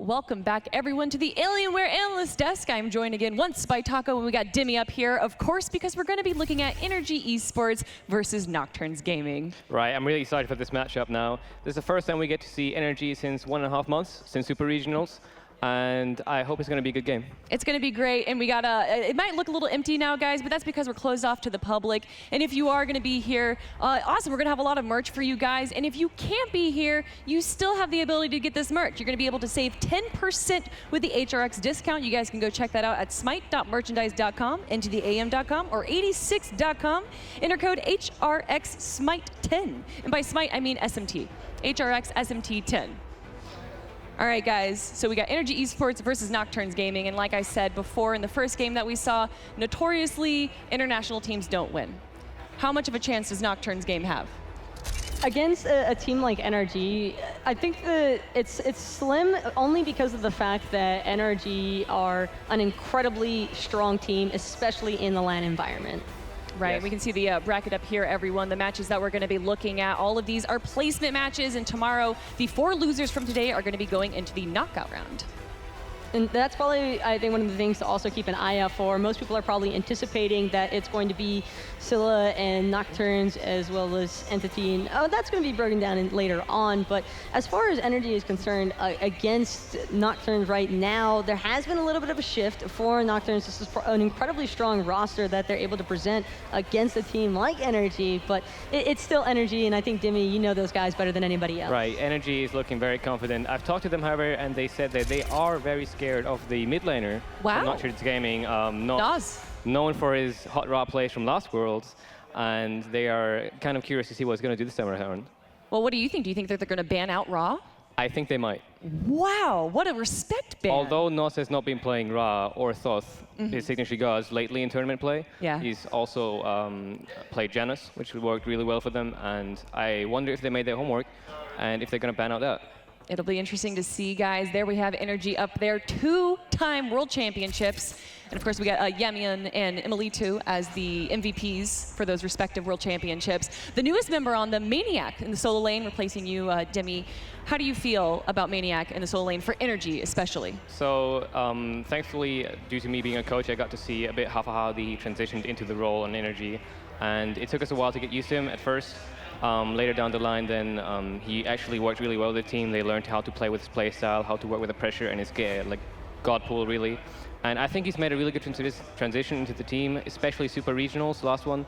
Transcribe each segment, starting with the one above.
Welcome back, everyone, to the Alienware Analyst Desk. I'm joined again once by Taco, and we got Dimmy up here, of course, because we're going to be looking at NRG Esports versus Nocturns Gaming. Right, I'm really excited for this matchup now. This is the first time we get to see NRG since 1.5 months, since Super Regionals. And I hope it's going to be a good game. It's going to be great, and we got it might look a little empty now, guys, but that's because we're closed off to the public. And if you are going to be here, awesome, we're going to have a lot of merch for you guys. And if you can't be here, you still have the ability to get this merch. You're going to be able to save 10% with the HRX discount. You guys can go check that out at smite.merchandise.com, NTTheAM.com, or 86.com. Enter code HRXSmite10. And by Smite, I mean SMT. HRX SMT 10. All right, guys, so we got NRG Esports versus Nocturns Gaming, and like I said before in the first game that we saw, notoriously, international teams don't win. How much of a chance does Nocturns Game have? Against a team like NRG, I think that it's slim only because of the fact that NRG are an incredibly strong team, especially in the LAN environment. Right, yes. We can see the bracket up here, everyone. The matches that we're going to be looking at, all of these are placement matches, and tomorrow, the 4 losers from today are going to be going into the knockout round. And that's probably, I think, one of the things to also keep an eye out for. Most people are probably anticipating that it's going to be Scylla and Nocturns as well as Entity, and that's going to be broken down later on. But as far as NRG is concerned, against Nocturns right now, there has been a little bit of a shift for Nocturns. This is an incredibly strong roster that they're able to present against a team like NRG, but it's still NRG, and I think, Dimmy, you know those guys better than anybody else. Right, NRG is looking very confident. I've talked to them, however, and they said that they are very scared of the mid laner. Wow. Nocturns Gaming, Nozq. known for his hot raw plays from last Worlds, and they are kind of curious to see what he's going to do this time around. Well, what do you think? Do you think that they're going to ban out Raw? I think they might. Wow, what a respect ban. Although Nozq has not been playing Ra or Thoth, his signature gods, lately in tournament play, he's also played Janus, which worked really well for them, and I wonder if they made their homework and if they're going to ban out that. It'll be interesting to see, guys. There we have NRG up there, 2-time world championships. And of course, we got Yammyn and emilitoo as the MVPs for those respective world championships. The newest member on the maniaKK in the solo lane, replacing you, Dimmy. How do you feel about maniaKK in the solo lane for NRG, especially? So, thankfully, due to me being a coach, I got to see a bit how he transitioned into the role on NRG. And it took us a while to get used to him at first. Later down the line, then he actually worked really well with the team. They learned how to play with his play style, how to work with the pressure and his god pool, really. And I think he's made a really good transition into the team, especially Super Regionals, last one.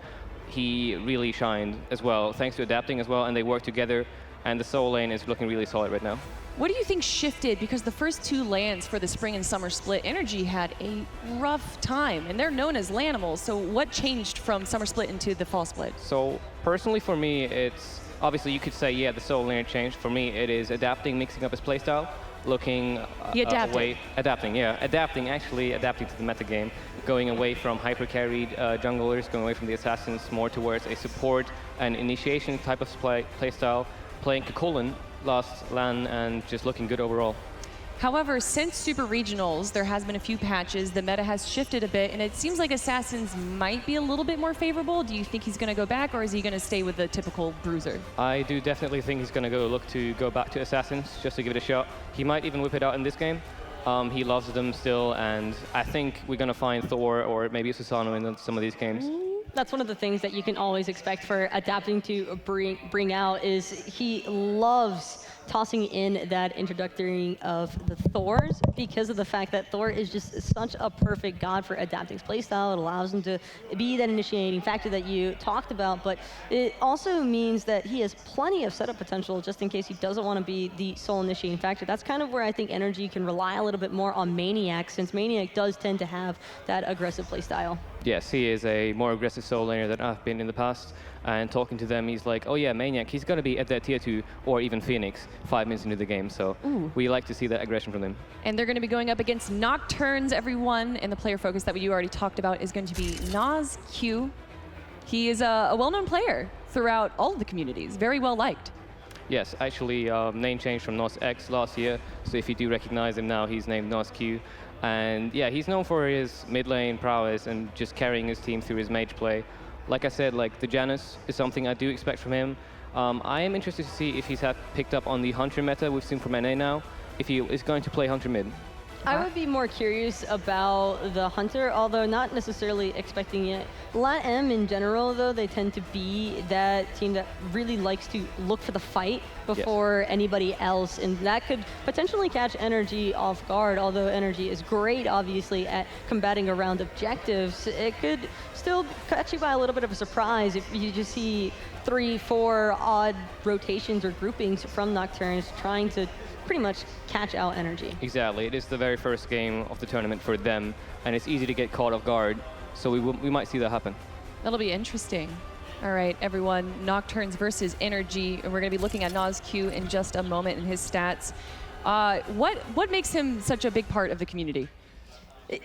He really shined as well, thanks to adapting as well, and they worked together. And the solo lane is looking really solid right now. What do you think shifted? Because the first 2 LANs for the spring and summer split, NRG had a rough time, and they're known as LANimals. So what changed from summer split into the fall split? So personally for me, it's obviously you could say, yeah, the solo lane changed. For me, it is adapting, mixing up his playstyle, looking away, adapting to the meta game, going away from hyper-carried junglers, going away from the assassins, more towards a support and initiation type of playstyle, playing Kakolan last LAN and just looking good overall. However, since Super Regionals, there has been a few patches. The meta has shifted a bit, and it seems like Assassins might be a little bit more favorable. Do you think he's going to go back, or is he going to stay with the typical Bruiser? I do definitely think he's going to look to go back to Assassins, just to give it a shot. He might even whip it out in this game. He loves them still, and I think we're going to find Thor or maybe Susano in some of these games. That's one of the things that you can always expect for adapting to bring out is he loves tossing in that introductory of the Thors because of the fact that Thor is just such a perfect god for adapting his playstyle. It allows him to be that initiating factor that you talked about, but it also means that he has plenty of setup potential just in case he doesn't want to be the sole initiating factor. That's kind of where I think NRG can rely a little bit more on maniaKK, since maniaKK does tend to have that aggressive playstyle. Yes, he is a more aggressive solo laner than I've been in the past. And talking to them, he's like, oh yeah, maniaKK, he's going to be at that tier 2 or even Phoenix 5 minutes into the game. So we like to see that aggression from him. And they're going to be going up against Nocturns, everyone. And the player focus that you already talked about is going to be Nozq. He is a well-known player throughout all of the communities, very well liked. Yes, actually, name changed from Nozq last year. So if you do recognize him now, he's named Nozq. And yeah, he's known for his mid lane prowess and just carrying his team through his mage play. Like I said, the Janus is something I do expect from him. I am interested to see if he's picked up on the Hunter meta we've seen from NA now. if he is going to play Hunter mid. I would be more curious about the Hunter, although not necessarily expecting it. LATAM in general, though, they tend to be that team that really likes to look for the fight before anybody else, and that could potentially catch NRG off guard. Although NRG is great, obviously, at combating around objectives, it could still catch you by a little bit of a surprise if you just see 3-4 odd rotations or groupings from Nocturns trying to pretty much catch out NRG. Exactly. It is the very first game of the tournament for them, and it's easy to get caught off guard, so we might see that happen. That'll be interesting. All right, everyone, Nocturns versus NRG, and we're going to be looking at Nozq in just a moment and his stats. What makes him such a big part of the community?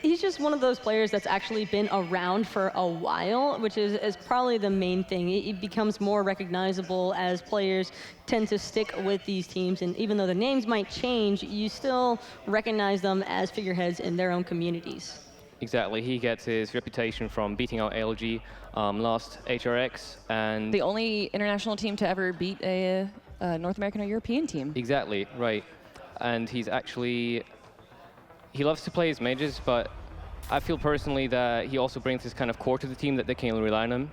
He's just one of those players that's actually been around for a while, which is probably the main thing. It becomes more recognizable as players tend to stick with these teams, and even though the names might change, you still recognize them as figureheads in their own communities. Exactly. He gets his reputation from beating out ALG last HRX, and The only international team to ever beat a North American or European team. Exactly, right. And he's actually, he loves to play his mages, but I feel personally that he also brings this kind of core to the team that they can rely on him.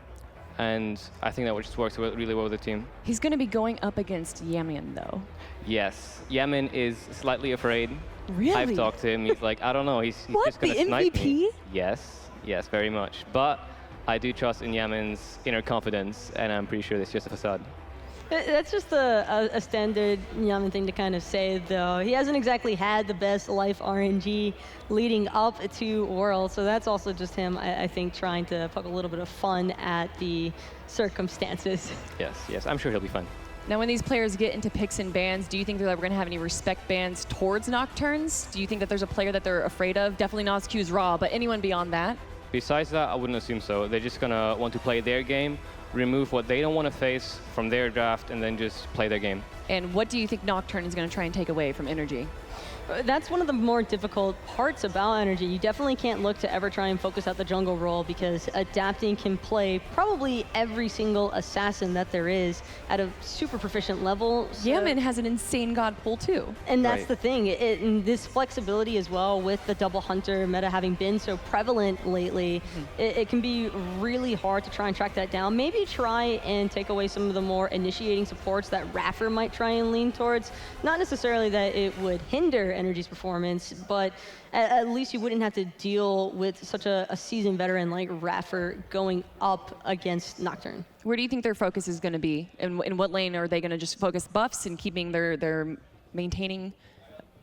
And I think that just works really well with the team. He's going to be going up against Yammyn, though. Yes, Yammyn is slightly afraid. Really? I've talked to him. He's like, I don't know. He's What, just going the to snipe MVP? me. Yes, very much. But I do trust in Yammyn's inner confidence, and I'm pretty sure it's just a facade. That's just a standard Yammyn thing to kind of say, though. He hasn't exactly had the best life RNG leading up to Worlds, so that's also just him, I think, trying to poke a little bit of fun at the circumstances. Yes, I'm sure he'll be fine. Now, when these players get into picks and bans, do you think that we're going to have any respect bans towards Nocturns? Do you think that there's a player that they're afraid of? Definitely Nozq is raw, but anyone beyond that? Besides that, I wouldn't assume so. They're just going to want to play their game, remove what they don't want to face from their draft, and then just play their game. And what do you think Nocturne is going to try and take away from NRG? That's one of the more difficult parts about NRG. You definitely can't look to ever try and focus out the jungle role because adapting can play probably every single assassin that there is at a super proficient level. So Yammyn has an insane god pool too. And that's Right. the thing, and this flexibility as well with the double hunter meta having been so prevalent lately, it can be really hard to try and track that down. Maybe try and take away some of the more initiating supports that iRaffer might try and lean towards. Not necessarily that it would hinder NRG's performance, but at least you wouldn't have to deal with such a seasoned veteran like iRaffer going up against Nocturne. Where do you think their focus is going to be? In what lane are they going to just focus buffs and keeping their maintaining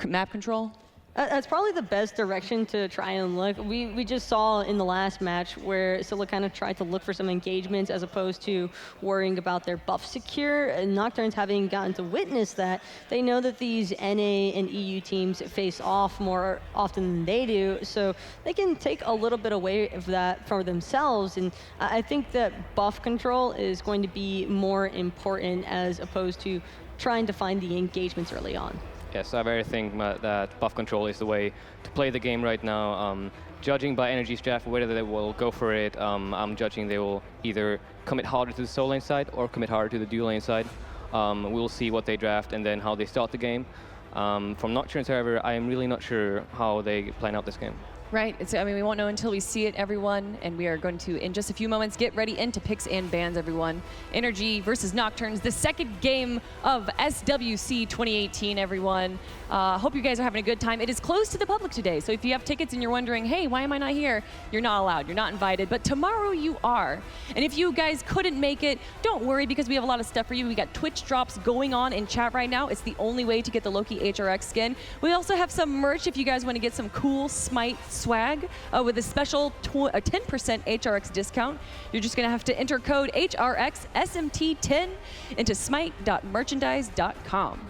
map control? That's probably the best direction to try and look. We just saw in the last match where Scylla kind of tried to look for some engagements as opposed to worrying about their buff secure. And Nocturnes, having gotten to witness that, they know that these NA and EU teams face off more often than they do, so they can take a little bit away of that for themselves. And I think that buff control is going to be more important as opposed to trying to find the engagements early on. Yes, I very think that buff control is the way to play the game right now. Judging by NRG's draft, whether they will go for it, I'm judging they will either commit harder to the solo lane side or commit harder to the duo lane side. We'll see what they draft and then how they start the game. From Nocturnes, however, I am really not sure how they plan out this game. Right. I mean, we won't know until we see it, everyone. And we are going to, in just a few moments, get ready into picks and bans, everyone. NRG versus Nocturnes, the second game of SWC 2018, everyone. Hope you guys are having a good time. It is closed to the public today. So if you have tickets and you're wondering, hey, why am I not here? You're not allowed. You're not invited. But tomorrow you are. And if you guys couldn't make it, don't worry because we have a lot of stuff for you. We got Twitch drops going on in chat right now. It's the only way to get the Loki HRX skin. We also have some merch if you guys want to get some cool Smite swag with a special 10% HRX discount. You're just going to have to enter code HRXSMT10 into smite.merchandise.com.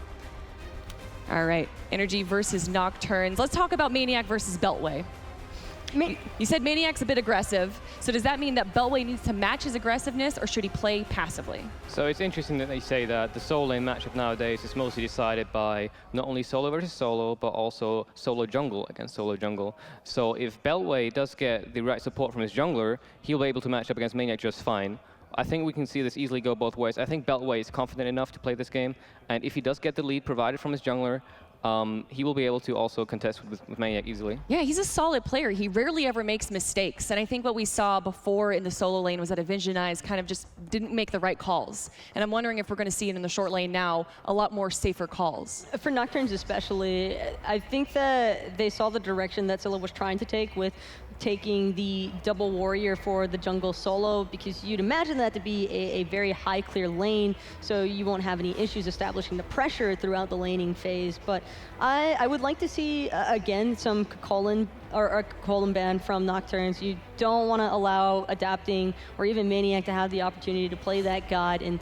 All right, NRG versus Nocturnes. Let's talk about maniaKK versus Beltway. You said maniaKK's a bit aggressive, so does that mean that Beltway needs to match his aggressiveness, or should he play passively? So it's interesting that they say that the solo lane matchup nowadays is mostly decided by not only solo versus solo, but also solo jungle against solo jungle. So if Beltway does get the right support from his jungler, he'll be able to match up against maniaKK just fine. I think we can see this easily go both ways. I think Beltway is confident enough to play this game, and if he does get the lead provided from his jungler, he will be able to also contest with maniaK easily. Yeah, he's a solid player. He rarely ever makes mistakes. And I think what we saw before in the solo lane was that Avengenize kind of just didn't make the right calls. And I'm wondering if we're going to see it in the short lane now, a lot more safer calls. For Nocturns especially, I think that they saw the direction that Scylla was trying to take with taking the double warrior for the jungle solo, because you'd imagine that to be a very high clear lane, so you won't have any issues establishing the pressure throughout the laning phase. But I would like to see, again, some colon or colon ban from Nocturns. You don't want to allow adapting or even maniaK to have the opportunity to play that god, and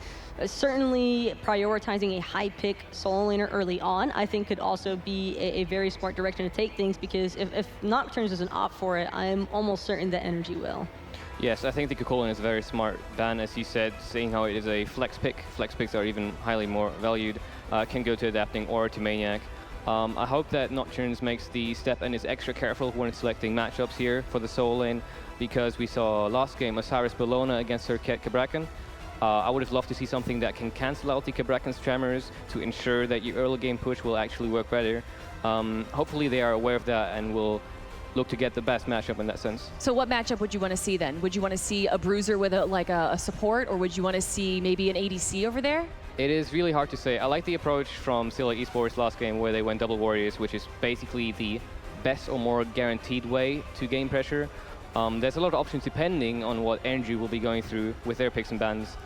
certainly prioritizing a high pick solo laner early on, I think could also be a very smart direction to take things, because if Nocturns doesn't opt for it, I'm almost certain that NRG will. Yes, I think the Kukulin is a very smart ban, as you said, seeing how it is a flex pick. Flex picks are even highly more valued, can go to adapting or to maniaK. I hope that Nocturns makes the step and is extra careful when selecting matchups here for the solo lane, because we saw last game Osiris Bellona against Serket Cabrakan. I would have loved to see something that can cancel out the Cabrakan's tremors to ensure that your early game push will actually work better. Hopefully they are aware of that and will look to get the best matchup in that sense. So what matchup would you want to see then? Would you want to see a bruiser with a support, or would you want to see maybe an ADC over there? It is really hard to say. I like the approach from NRG Esports last game where they went double warriors, which is basically the best or more guaranteed way to gain pressure. There's a lot of options depending on what NRG will be going through with their picks and bans.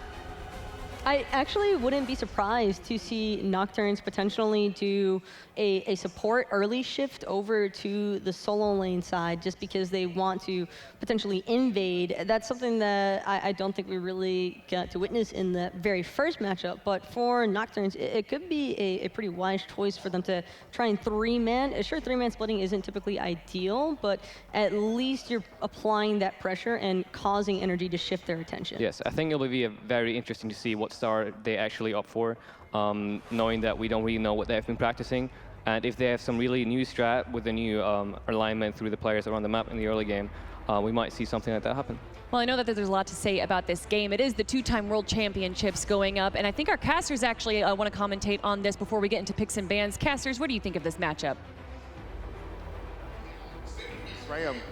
I actually wouldn't be surprised to see Nocturns potentially do a support early shift over to the solo lane side, just because they want to potentially invade. That's something that I don't think we really got to witness in the very first matchup, but for Nocturns, it could be a pretty wise choice for them to try and three-man. Sure, three-man splitting isn't typically ideal, but at least you're applying that pressure and causing NRG to shift their attention. Yes, I think it'll be very interesting to see what star they actually opt for, knowing that we don't really know what they've been practicing. And if they have some really new strat with a new alignment through the players around the map in the early game, we might see something like that happen. Well, I know that there's a lot to say about this game. It is the two-time World Championships going up, and I think our casters actually want to commentate on this before we get into picks and bans. Casters, what do you think of this matchup?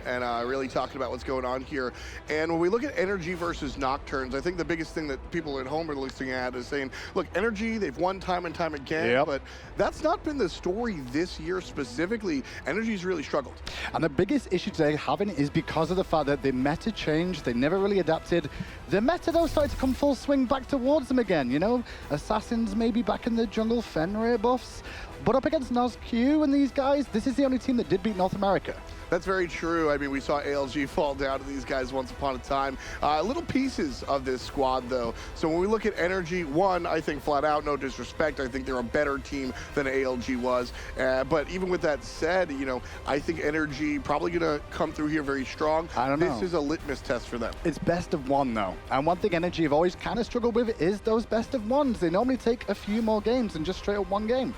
And really talking about what's going on here. And when we look at NRG versus Nocturns, I think the biggest thing that people at home are looking at is saying, look, NRG, they've won time and time again, but that's not been the story this year specifically. NRG's really struggled. And the biggest issue they're having is because of the fact that the meta changed, they never really adapted. The meta, though, started to come full swing back towards them again, you know? Assassins maybe back in the jungle, Fenrir buffs. But up against Nozq and these guys, this is the only team that did beat North America. That's very true. I mean, we saw ALG fall down to these guys once upon a time. Little pieces of this squad, though. So when we look at NRG, one, I think flat out, no disrespect, I think they're a better team than ALG was. But even with that said, you know, I think NRG probably going to come through here very strong. I don't know. This is a litmus test for them. It's best of one, though. And one thing NRG have always kind of struggled with is those best of ones. They normally take a few more games than just straight up one game.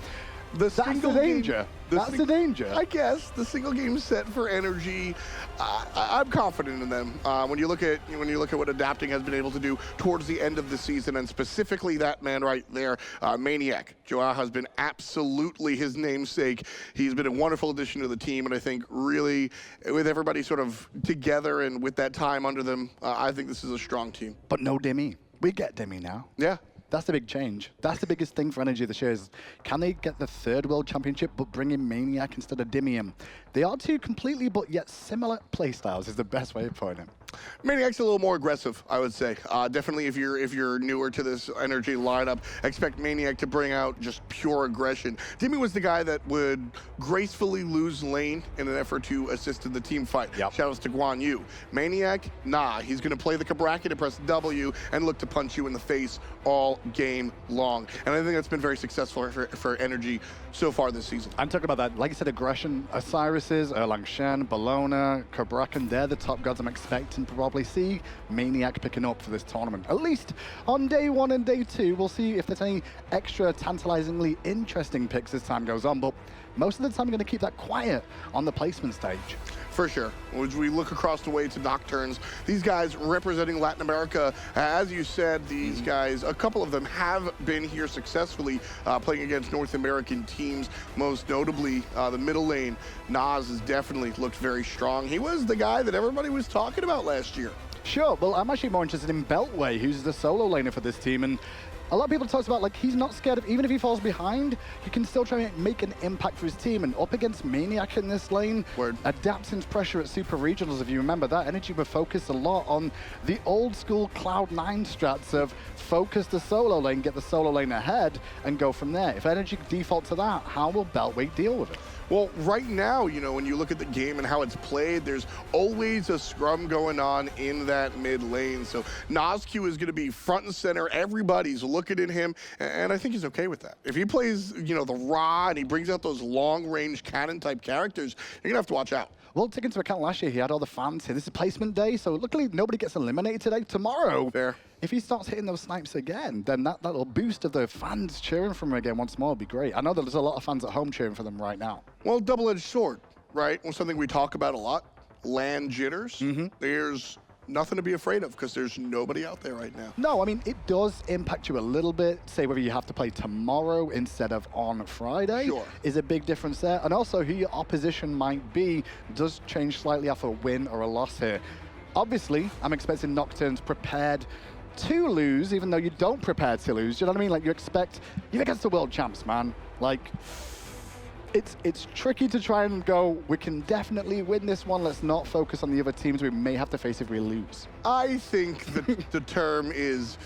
That's the danger. That's the danger. I guess the single game set for NRG, I'm confident in them. When you look at what adapting has been able to do towards the end of the season, and specifically that man right there, maniaK. Joao has been absolutely his namesake. He's been a wonderful addition to the team, and I think really with everybody sort of together and with that time under them, I think this is a strong team. But no Dimmy. We get Dimmy now. Yeah. That's the big change. That's the biggest thing for NRG this year is, can they get the third World Championship but bring in maniaK instead of Dimium? They are two completely but yet similar playstyles is the best way of putting it. maniaK's a little more aggressive, I would say. Definitely if you're newer to this NRG lineup, expect maniaK to bring out just pure aggression. Dimi was the guy that would gracefully lose lane in an effort to assist in the team fight. Shoutouts to Guan Yu. maniaK, nah, he's going to play the Cabrakan to press W and look to punch you in the face all game long. And I think that's been very successful for NRG so far this season. I'm talking about that, like I said, aggression. Osiris's, Erlang Shen, Bellona, Cabrakan, they're the top gods I'm expecting to probably see maniaK picking up for this tournament. At least on day one and day two, we'll see if there's any extra tantalizingly interesting picks as time goes on. But most of the time, you're going to keep that quiet on the placement stage. For sure. As we look across the way to Nocturns, these guys representing Latin America, as you said, these guys, a couple of them have been here successfully playing against North American teams, most notably the middle lane. Nozq has definitely looked very strong. He was the guy that everybody was talking about last year. Sure, well, I'm actually more interested in Beltway, who's the solo laner for this team, and a lot of people talk about, like, he's not scared of, even if he falls behind, he can still try and make an impact for his team. And up against maniaKK in this lane, adapting pressure at Super Regionals, if you remember that, NRG were focused a lot on the old school Cloud9 strats of focus the solo lane, get the solo lane ahead, and go from there. If NRG default to that, how will Beltway deal with it? Well, right now, you know, when you look at the game and how it's played, there's always a scrum going on in that mid lane. So Nozq is going to be front and center. Everybody's looking at him, and I think he's okay with that. If he plays, you know, the Ra and he brings out those long-range cannon-type characters, you're going to have to watch out. Well, take into account last year, he had all the fans here. This is placement day, so luckily nobody gets eliminated today. Tomorrow, Fair. If he starts hitting those snipes again, then that little boost of the fans cheering for him again once more would be great. I know that there's a lot of fans at home cheering for them right now. Well, double-edged sword, right? Well, something we talk about a lot, LAN jitters. There's nothing to be afraid of because there's nobody out there right now. No, I mean, it does impact you a little bit. Say whether you have to play tomorrow instead of on Friday is a big difference there. And also who your opposition might be does change slightly after a win or a loss here. Obviously, I'm expecting Nocturns prepared to lose, even though you don't prepare to lose. You know what I mean? Like, you're against the world champs, man. Like, it's tricky to try and go, we can definitely win this one. Let's not focus on the other teams we may have to face if we lose. I think that the term is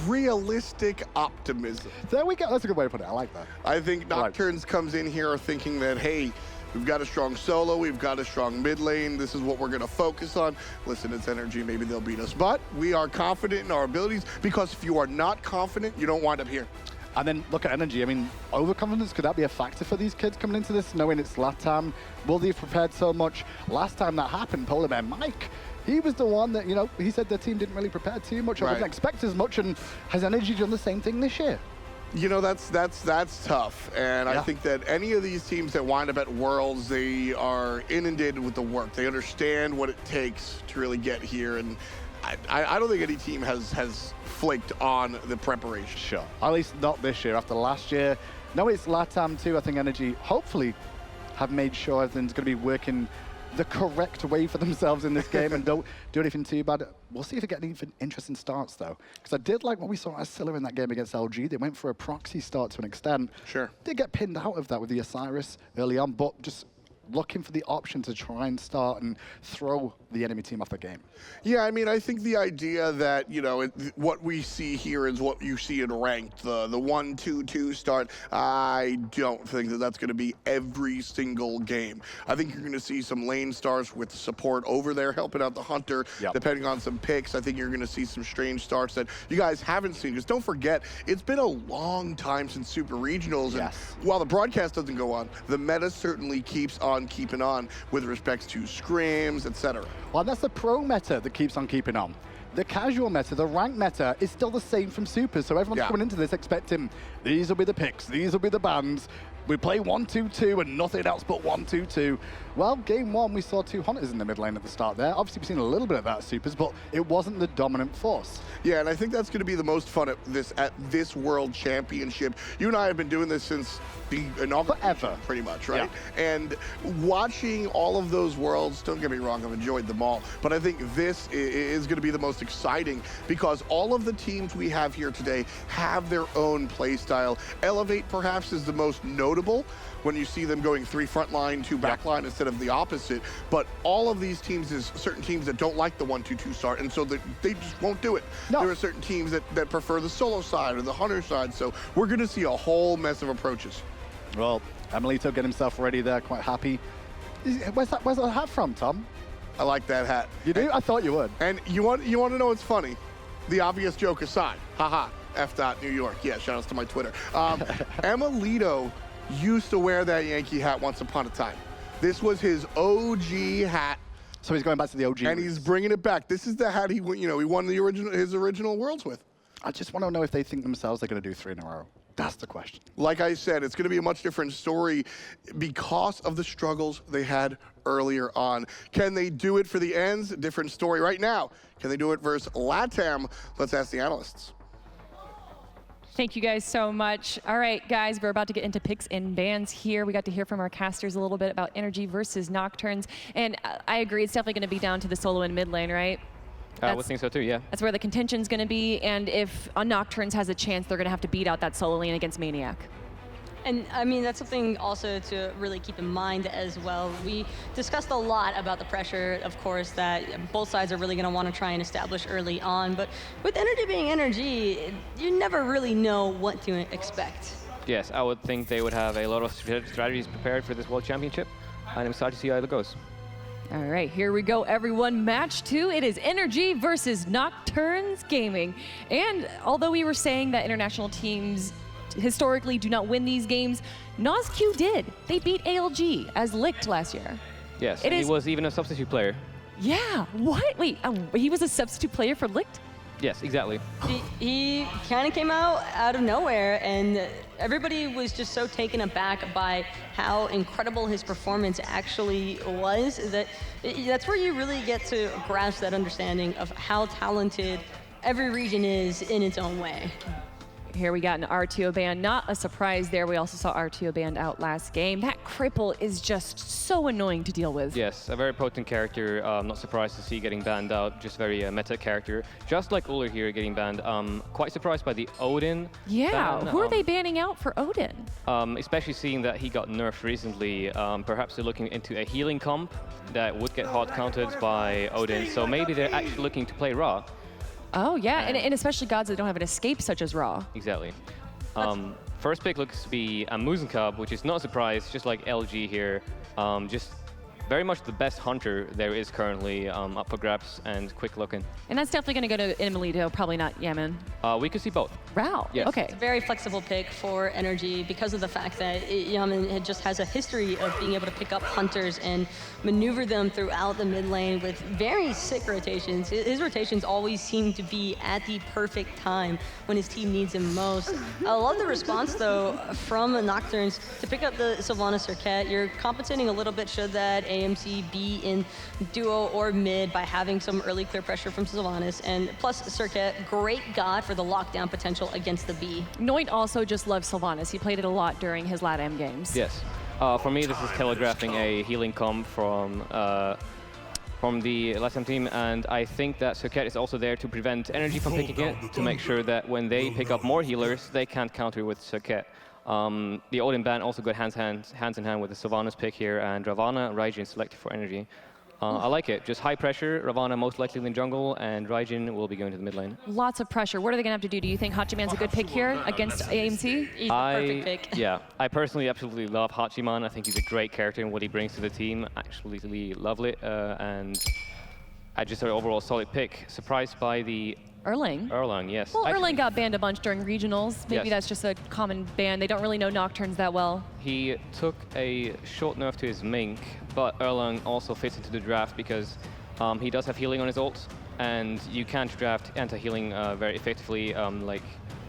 realistic optimism. There we go. That's a good way to put it. I like that. I think Nocturns comes in here thinking that, hey, we've got a strong solo, we've got a strong mid lane, this is what we're going to focus on. Listen, it's NRG, maybe they'll beat us, but we are confident in our abilities, because if you are not confident, you don't wind up here. And then look at NRG. I mean, overconfidence, could that be a factor for these kids coming into this, knowing it's LATAM? Will they have prepared so much? Last time that happened, Polar Bear Mike, he was the one that, you know, he said the team didn't really prepare too much. I wouldn't expect as much, and has NRG done the same thing this year? You know, that's tough, and I think that any of these teams that wind up at Worlds, they are inundated with the work. They understand what it takes to really get here, and I don't think any team has flaked on the preparation. Sure. At least not this year. After last year, no, it's LATAM too. I think NRG hopefully have made sure everything's going to be working the correct way for themselves in this game and don't do anything too bad. We'll see if they get any interesting starts, though. Because I did like what we saw at Scylla in that game against LG. They went for a proxy start to an extent. Sure. Did get pinned out of that with the Osiris early on, but just looking for the option to try and start and throw the enemy team off the game. Yeah, I mean, I think the idea that, you know, what we see here is what you see in ranked, the 1-2-2 start. I don't think that that's going to be every single game. I think you're going to see some lane starts with support over there helping out the Hunter, depending on some picks. I think you're going to see some strange starts that you guys haven't seen. Because don't forget, it's been a long time since Super Regionals. And while the broadcast doesn't go on, the meta certainly keeps on keeping on with respects to scrims, etc. Well, that's the pro meta that keeps on keeping on. The casual meta, the ranked meta, is still the same from Super. So everyone's coming into this expecting these will be the picks, these will be the bans. We play 1-2-2 and nothing else but 1-2-2. Well, game one, we saw two Hunters in the mid lane at the start there. Obviously, we've seen a little bit of that at Supers, but it wasn't the dominant force. Yeah, and I think that's going to be the most fun at this World Championship. You and I have been doing this since the inaugural, forever, pretty much, right? And watching all of those worlds, don't get me wrong, I've enjoyed them all, but I think this is going to be the most exciting because all of the teams we have here today have their own play style. Elevate perhaps is the most notable when you see them going 3 front line, 2 back line instead of the opposite. But all of these teams is certain teams that don't like the 1-2-2 start, and so they just won't do it. There are certain teams that prefer the solo side or the Hunter side, so we're going to see a whole mess of approaches. Well, emilitoo get himself ready there, quite happy. Where's that hat from, Tom? I like that hat. You do? I thought you would. And you want to know what's funny? The obvious joke aside, haha, F.New York. Yeah, shout outs to my Twitter. emilitoo used to wear that Yankee hat once upon a time. This was his OG hat. So he's going back to the OG. And he's bringing it back. This is the hat he won the his original Worlds with. I just want to know if they think themselves they're going to do 3 in a row. That's the question. Like I said, it's going to be a much different story because of the struggles they had earlier on. Can they do it for the ends? Different story right now. Can they do it versus LATAM? Let's ask the analysts. Thank you guys so much. All right, guys, we're about to get into picks and bans here. We got to hear from our casters a little bit about NRG versus Nocturns. And I agree, it's definitely going to be down to the solo and mid lane, right? I would think so too, yeah. That's where the contention's going to be. And if Nocturns has a chance, they're going to have to beat out that solo lane against maniaKK. And I mean, that's something also to really keep in mind as well. We discussed a lot about the pressure, of course, that both sides are really going to want to try and establish early on. But with NRG being NRG, you never really know what to expect. Yes, I would think they would have a lot of strategies prepared for this World Championship. And I'm excited to see how it goes. All right, here we go, everyone. Match 2, it is NRG versus Nocturns Gaming. And although we were saying that international teams historically do not win these games, Nozq did. They beat ALG as Licked last year. Yes, and he was even a substitute player. Yeah, what? Wait, he was a substitute player for Licked? Yes, exactly. He kind of came out of nowhere, and everybody was just so taken aback by how incredible his performance actually was that that's where you really get to grasp that understanding of how talented every region is in its own way. Here we got an RTO ban. Not a surprise there. We also saw RTO banned out last game. That cripple is just so annoying to deal with. Yes, a very potent character. Not surprised to see getting banned out. Just very meta character. Just like Uller here getting banned. Quite surprised by the Odin Yeah, ban. who are they banning out for Odin? Especially seeing that he got nerfed recently. Perhaps they're looking into a healing comp that would get hard countered by Odin. So maybe they're actually looking to play Ra. Oh, yeah, and especially gods that don't have an escape, such as Ra. Exactly. First pick looks to be a Muzenkab, which is not a surprise, just like LG here. Just very much the best hunter there is currently, up for grabs and quick looking. And that's definitely going to go to emilitoo, probably not Yammyn. We could see both. Wow, Yes. okay. It's a very flexible pick for NRG because of the fact that Yammyn just has a history of being able to pick up hunters and maneuver them throughout the mid lane with very sick rotations. His rotations always seem to be at the perfect time when his team needs him most. I love the response, though, from Nocturns to pick up the Sylvana Circuit. You're compensating a little bit should that AMC be in duo or mid by having some early clear pressure from Sylvanas. And plus, Circuit, great god for the lockdown potential against the B. Noit also just loves Sylvanas. He played it a lot during his LATAM games. Yes. For me, this is telegraphing a healing comp from the LATAM team, and I think that Circuit is also there to prevent NRG from picking it, to make sure that when they pick up more healers, they can't counter with Circuit. The Odin ban also got hands in hand with the Sylvanas pick here, and Ravana, Raijin selected for NRG. I like it. Just high pressure. Ravana most likely in the jungle, and Raijin will be going to the mid lane. Lots of pressure. What are they going to have to do? Do you think Hachiman's a good pick here against AMC? He's the perfect pick. Yeah, I personally absolutely love Hachiman. I think he's a great character and what he brings to the team. Absolutely love it, and I just thought overall solid pick. Surprised by the Erlang, yes. Well, Erlang got banned a bunch during regionals. Maybe Yes. that's just a common ban. They don't really know Nocturns that well. He took a short nerf to his Mink, but Erlang also fits into the draft because he does have healing on his ult, and you can't draft anti-healing very effectively like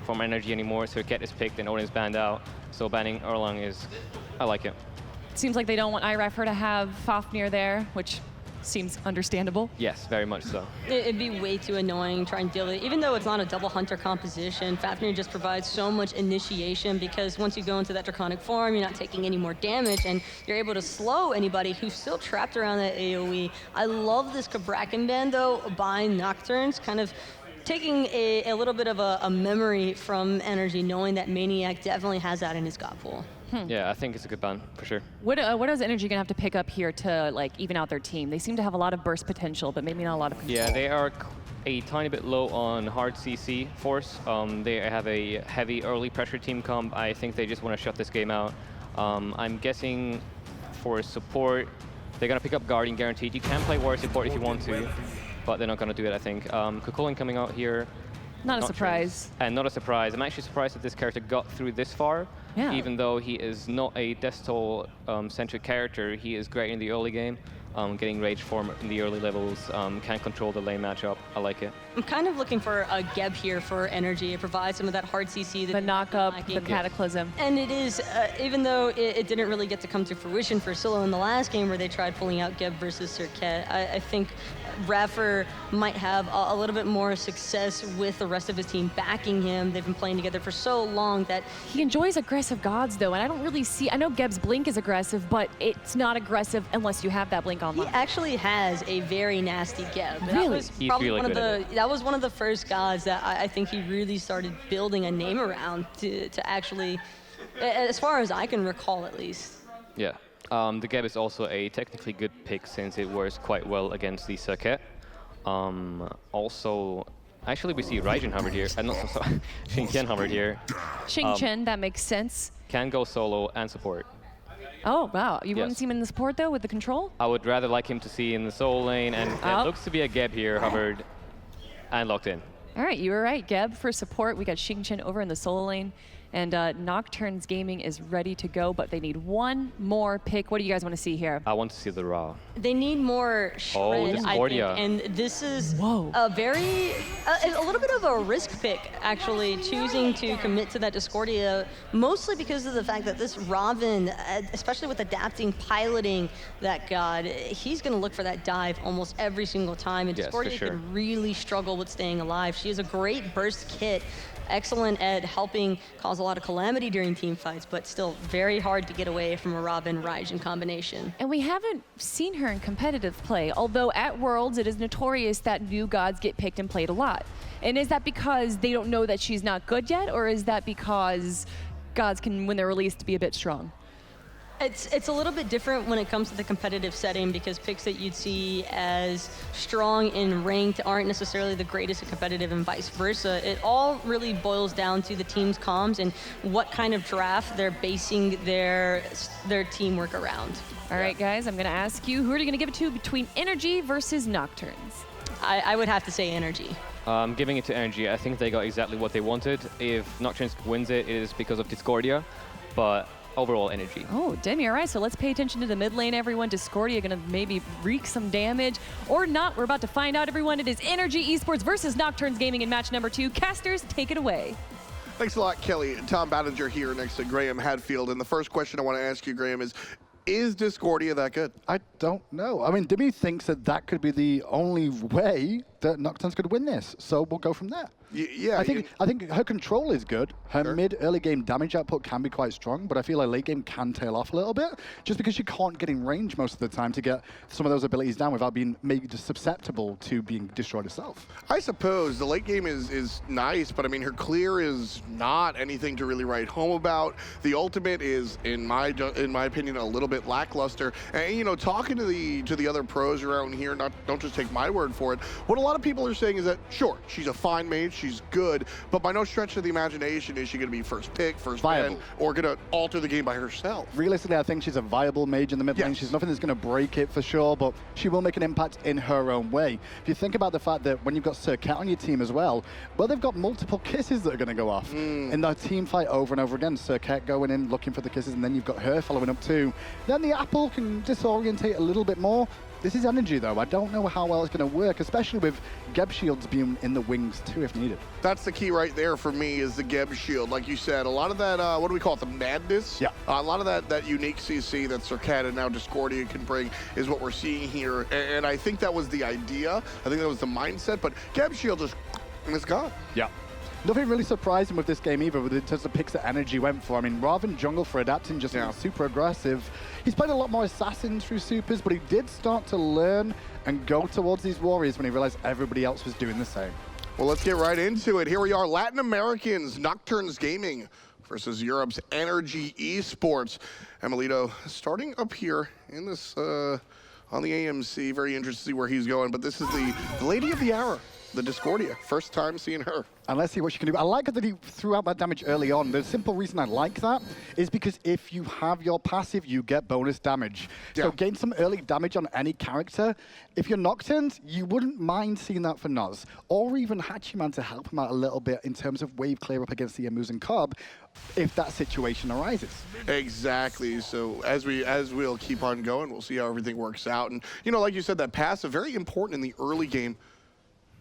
from NRG anymore. So Circuit is picked and Odin's banned out. So banning Erlang is, I like it. Seems like they don't want iRaffer to have Fafnir there, which seems understandable. Yes, very much so. It'd be way too annoying trying to deal with it. Even though it's not a double hunter composition, Fafnir just provides so much initiation because once you go into that draconic form, you're not taking any more damage and you're able to slow anybody who's still trapped around that AoE. I love this Kabrakan ban, though, by Nocturns, kind of taking a little bit of a memory from NRG, knowing that maniaKK definitely has that in his god pool. Yeah, I think it's a good ban, for sure. What is NRG going to have to pick up here to like even out their team? They seem to have a lot of burst potential, but maybe not a lot of control. Yeah, they are a tiny bit low on hard CC force. They have a heavy early pressure team comp. I think they just want to shut this game out. I'm guessing for support, they're going to pick up Guardian guaranteed. You can play Warrior support if you want to, but they're not going to do it, I think. Kukulin coming out here. Not a surprise. And not a surprise. I'm actually surprised that this character got through this far. Yeah. Even though he is not a Desktop-centric character, he is great in the early game. Getting rage form in the early levels, can control the lane matchup. I like it. I'm kind of looking for a Geb here for NRG. It provides some of that hard CC. That The knock-up, lacking. the Cataclysm. And it is, even though it didn't really get to come to fruition for Silo in the last game where they tried pulling out Geb versus Serket, I think iRaffer might have a little bit more success with the rest of his team backing him. They've been playing together for so long that... He enjoys aggressive gods, though, and I don't really see... I know Geb's Blink is aggressive, but it's not aggressive unless you have that Blink He online. actually has a very nasty Geb. That Really? was He's probably really one of good the at that was one of the first gods that I think he really started building a name around to actually, as far as I can recall at least. Yeah. The Geb is also a technically good pick since it works quite well against the Serket. Also, actually we see Raijin hovered here. Not so sorry. Xingqian hovered here. Xing Chen, that makes sense. Can go solo and support. Oh, wow. You wouldn't Yes. see him in the support, though, with the control? I would rather like him to see in the soul lane, and Oh. it looks to be a Geb here, hovered and locked in. All right, you were right. Geb for support. We got Xing Chen over in the solo lane. And Nocturns Gaming is ready to go, but they need one more pick. What do you guys want to see here? I want to see the Ra. They need more shred, I think, Discordia. and this is Whoa. a very, a little bit of a risk pick, actually, choosing to commit to that Discordia, mostly because of the fact that this Robin, especially with adapting, piloting that god, he's going to look for that dive almost every single time, and Yes, for Discordia sure. can really struggle with staying alive. She has a great burst kit, excellent at helping cause a lot of calamity during team fights, but still very hard to get away from a Robin-Raijin combination. And we haven't seen her in competitive play, although at Worlds it is notorious that new gods get picked and played a lot. And is that because they don't know that she's not good yet, or is that because gods can, when they're released, be a bit strong? It's a little bit different when it comes to the competitive setting because picks that you'd see as strong in ranked aren't necessarily the greatest at competitive and vice versa. It all really boils down to the team's comms and what kind of draft they're basing their teamwork around. All right, guys, I'm going to ask you, who are you going to give it to between NRG versus Nocturns? I would have to say NRG. Giving it to NRG, I think they got exactly what they wanted. If Nocturnes wins it, it is because of Discordia, but overall NRG. Oh, Demi, all right, so let's pay attention to the mid lane, everyone. Discordia going to maybe wreak some damage or not. We're about to find out, everyone. It is NRG Esports versus Nocturns Gaming in match number 2. Casters, take it away. Thanks a lot, Kelly. Tom Battinger here next to Graham Hadfield. And the first question I want to ask you, Graham, is Discordia that good? I don't know. I mean, Demi thinks that that could be the only way that Nocturnes could win this, so we'll go from there. Yeah, I think her control is good. Her Sure. mid-early game damage output can be quite strong, but I feel like late game can tail off a little bit, just because she can't get in range most of the time to get some of those abilities down without being made susceptible to being destroyed herself. I suppose the late game is nice, but I mean, her clear is not anything to really write home about. The ultimate is, in my opinion, a little bit lackluster. And you know, talking to the other pros around here, don't just take my word for it. What a lot of people are saying is that sure, she's a fine mage, she's good, but by no stretch of the imagination is she going to be first pick, first Viable. ban, or going to alter the game by herself. Realistically, I think she's a viable mage in the mid lane. Yes. She's nothing that's going to break it for sure, but she will make an impact in her own way. If you think about the fact that when you've got Serket on your team as well, they've got multiple kisses that are going to go off. In the team fight over and over again, Serket going in, looking for the kisses, and then you've got her following up too. Then the apple can disorientate a little bit more. This is energy, though. I don't know how well it's going to work, especially with Geb shields being in the wings, too, if needed. That's the key right there for me is the Geb shield. Like you said, a lot of that, what do we call it, the madness? Yeah. A lot of that unique CC that Serket and now Discordia can bring is what we're seeing here. And I think that was the idea. I think that was the mindset. But Geb shield just, and it's gone. Yeah. Nothing really surprising with this game either, in terms of picks that Energy went for. I mean, rather than jungle for adapting, just super aggressive. He's played a lot more assassins through supers, but he did start to learn and go towards these warriors when he realized everybody else was doing the same. Well, let's get right into it. Here we are, Latin Americans, Nocturns Gaming versus Europe's NRG Esports. Emilitoo starting up here in this, on the AMC. Very interested to see where he's going, but this is the Lady of the Hour. the Discordia. First time seeing her. And let's see what she can do. I like that he threw out that damage early on. The simple reason I like that is because if you have your passive, you get bonus damage. Yeah. So gain some early damage on any character. If you're Nocturns, you wouldn't mind seeing that for Nozq, or even Hachiman to help him out a little bit in terms of wave clear up against the Emus and Cobb, if that situation arises. Exactly. So as we'll keep on going, we'll see how everything works out. And you know, like you said, that passive very important in the early game.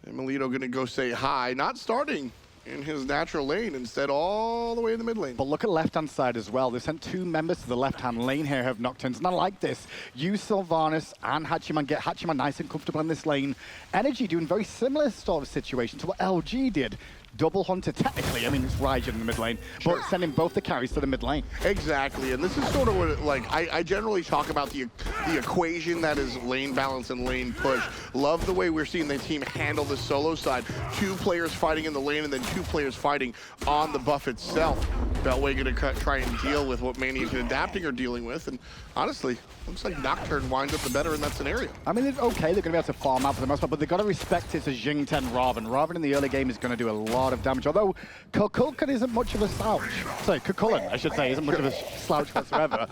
emilitoo gonna go say hi, not starting in his natural lane, instead all the way in the mid lane. But look at left-hand side as well. They sent 2 members to the left-hand lane here of Nocturns, and I like this. Use Sylvanas and Hachiman, get Hachiman nice and comfortable in this lane. NRG doing very similar sort of situation to what LG did. Double Hunter, technically, I mean, it's Raijin in the mid lane, but sending both the carries to the mid lane. Exactly, and this is sort of what, like, I generally talk about the equation that is lane balance and lane push. Love the way we're seeing the team handle the solo side. 2 players fighting in the lane and then 2 players fighting on the buff itself. Beltway gonna try and deal with what maniaKK and Adapting are dealing with, and honestly, looks like Nocturne winds up the better in that scenario. I mean, it's okay, they're gonna be able to farm out for the most part, but they've got to respect it's a Jingten Raven. Raven in the early game is gonna do a lot of damage, although Kukulkan isn't much of a slouch. Sorry, Kukulkan, I should say, isn't much of a slouch whatsoever.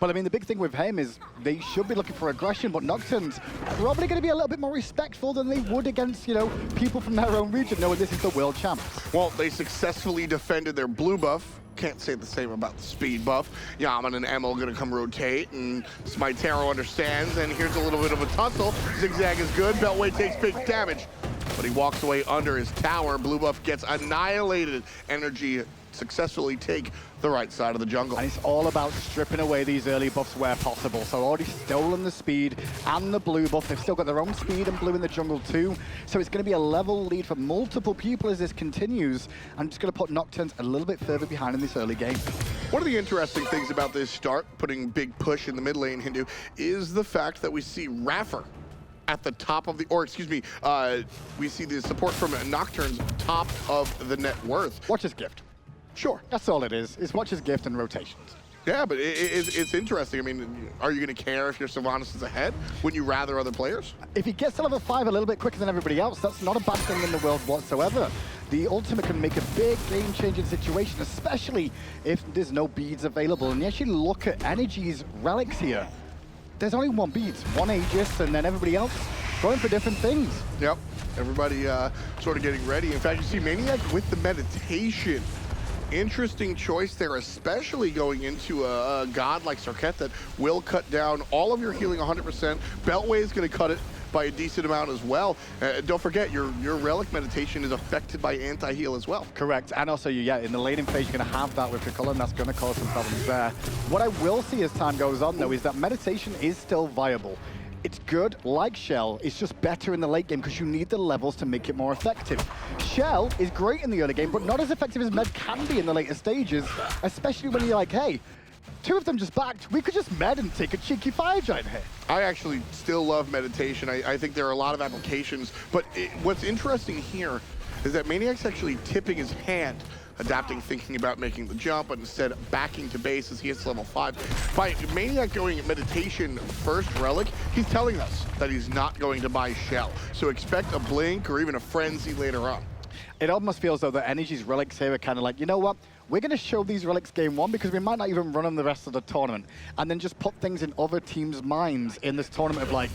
But I mean, the big thing with him is they should be looking for aggression, but Nocturne's probably going to be a little bit more respectful than they would against, you know, people from their own region, knowing this is the world champs. Well, they successfully defended their blue buff. Can't say the same about the speed buff. Yammyn and Emil gonna come rotate, and SmiteVOD understands, and here's a little bit of a tussle. Zigzag is good, Beltway takes big damage, but he walks away under his tower. Blue buff gets annihilated. NRG successfully take the right side of the jungle. And it's all about stripping away these early buffs where possible. So already stolen the speed and the blue buff. They've still got their own speed and blue in the jungle too. So it's going to be a level lead for multiple people as this continues. And it's going to put Nocturnes a little bit further behind in this early game. One of the interesting things about this start, putting big push in the mid lane, Hindu, is the fact that we see iRaffer at the top of the, or excuse me, we see the support from Nocturnes top of the net worth. Watch his gift. Sure. That's all it is. It's watch his gift and rotations. Yeah, but it's interesting. I mean, are you going to care if your Sylvanas is ahead? Wouldn't you rather other players? If he gets to level 5 a little bit quicker than everybody else, that's not a bad thing in the world whatsoever. The ultimate can make a big game-changing situation, especially if there's no beads available. And you actually look at NRG's relics here. There's only 1 bead, 1 Aegis, and then everybody else going for different things. Yep. Everybody sort of getting ready. In fact, you see maniaKK with the meditation. Interesting choice there, especially going into a god like Serket that will cut down all of your healing 100%. Beltway is going to cut it by a decent amount as well. Don't forget, your relic meditation is affected by anti-heal as well. Correct, and also, yeah, in the laning phase, you're going to have that with Kukulkan, and that's going to cause some problems there. What I will see as time goes on, though, is that meditation is still viable. It's good, like Shell, it's just better in the late game because you need the levels to make it more effective. Shell is great in the early game, but not as effective as Med can be in the later stages, especially when you're like, hey, 2 of them just backed, we could just Med and take a cheeky fire giant here. I actually still love meditation. I think there are a lot of applications, but what's interesting here is that maniaKK's actually tipping his hand, Adapting, thinking about making the jump, but instead backing to base as he hits level 5. By maniaKK going meditation first relic, he's telling us that he's not going to buy Shell. So expect a blink or even a frenzy later on. It almost feels though that NRG's relics here are kind of like, you know what? We're going to show these relics game 1 because we might not even run them the rest of the tournament. And then just put things in other teams' minds in this tournament of like,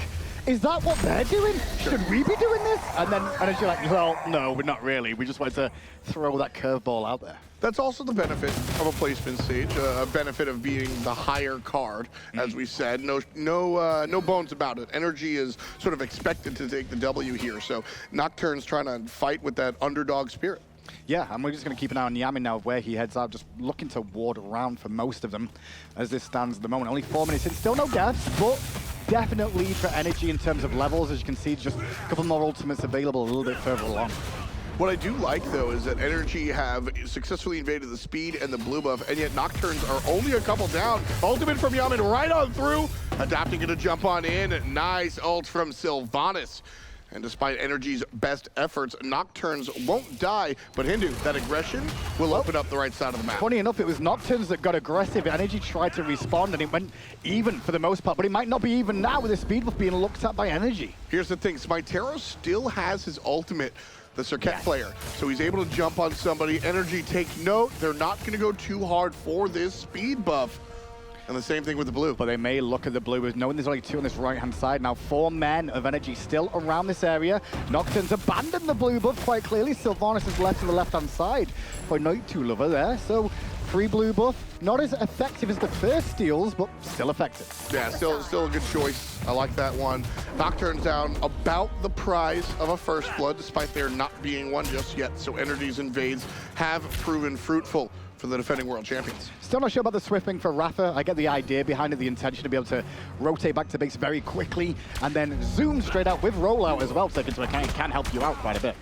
is that what they're doing? Should we be doing this? And then you're like, well, no, we're not really. We just wanted to throw that curveball out there. That's also the benefit of a placement stage, a benefit of being the higher card, as we said. No bones about it. NRG is sort of expected to take the W here, so Nocturne's trying to fight with that underdog spirit. Yeah, and we're just going to keep an eye on Yammyn now of where he heads out, just looking to ward around for most of them as this stands at the moment. Only 4 minutes in, still no deaths, but definite lead for NRG in terms of levels. As you can see, just a couple more ultimates available a little bit further along. What I do like, though, is that NRG have successfully invaded the speed and the blue buff, and yet Nocturnes are only a couple down. Ultimate from Yammyn right on through. Adapting to jump on in. Nice ult from Sylvanas. And despite NRG's best efforts, Nocturns won't die, but Hindu, that aggression will open up the right side of the map. Funny enough, it was Nocturns that got aggressive. NRG tried to respond, and it went even for the most part, but it might not be even now with the speed buff being looked at by NRG. Here's the thing, SmiteVOD still has his ultimate, the Circuit player, so he's able to jump on somebody. NRG, take note, they're not going to go too hard for this speed buff. And the same thing with the blue. But they may look at the blue as knowing there's only 2 on this right-hand side. Now 4 men of NRG still around this area. Nocturns abandoned the blue buff quite clearly. Sylvanas is left to the left-hand side for Noitulover there. So free blue buff, not as effective as the first steals, but still effective. Yeah, still a good choice. I like that one. Nocturne's down about the prize of a first blood, despite there not being one just yet. So NRG's invades have proven fruitful for the defending world champions. Still not sure about the Swiftwing for iRaffer. I get the idea behind it, the intention to be able to rotate back to base very quickly and then zoom straight out with rollout as well, so it can help you out quite a bit.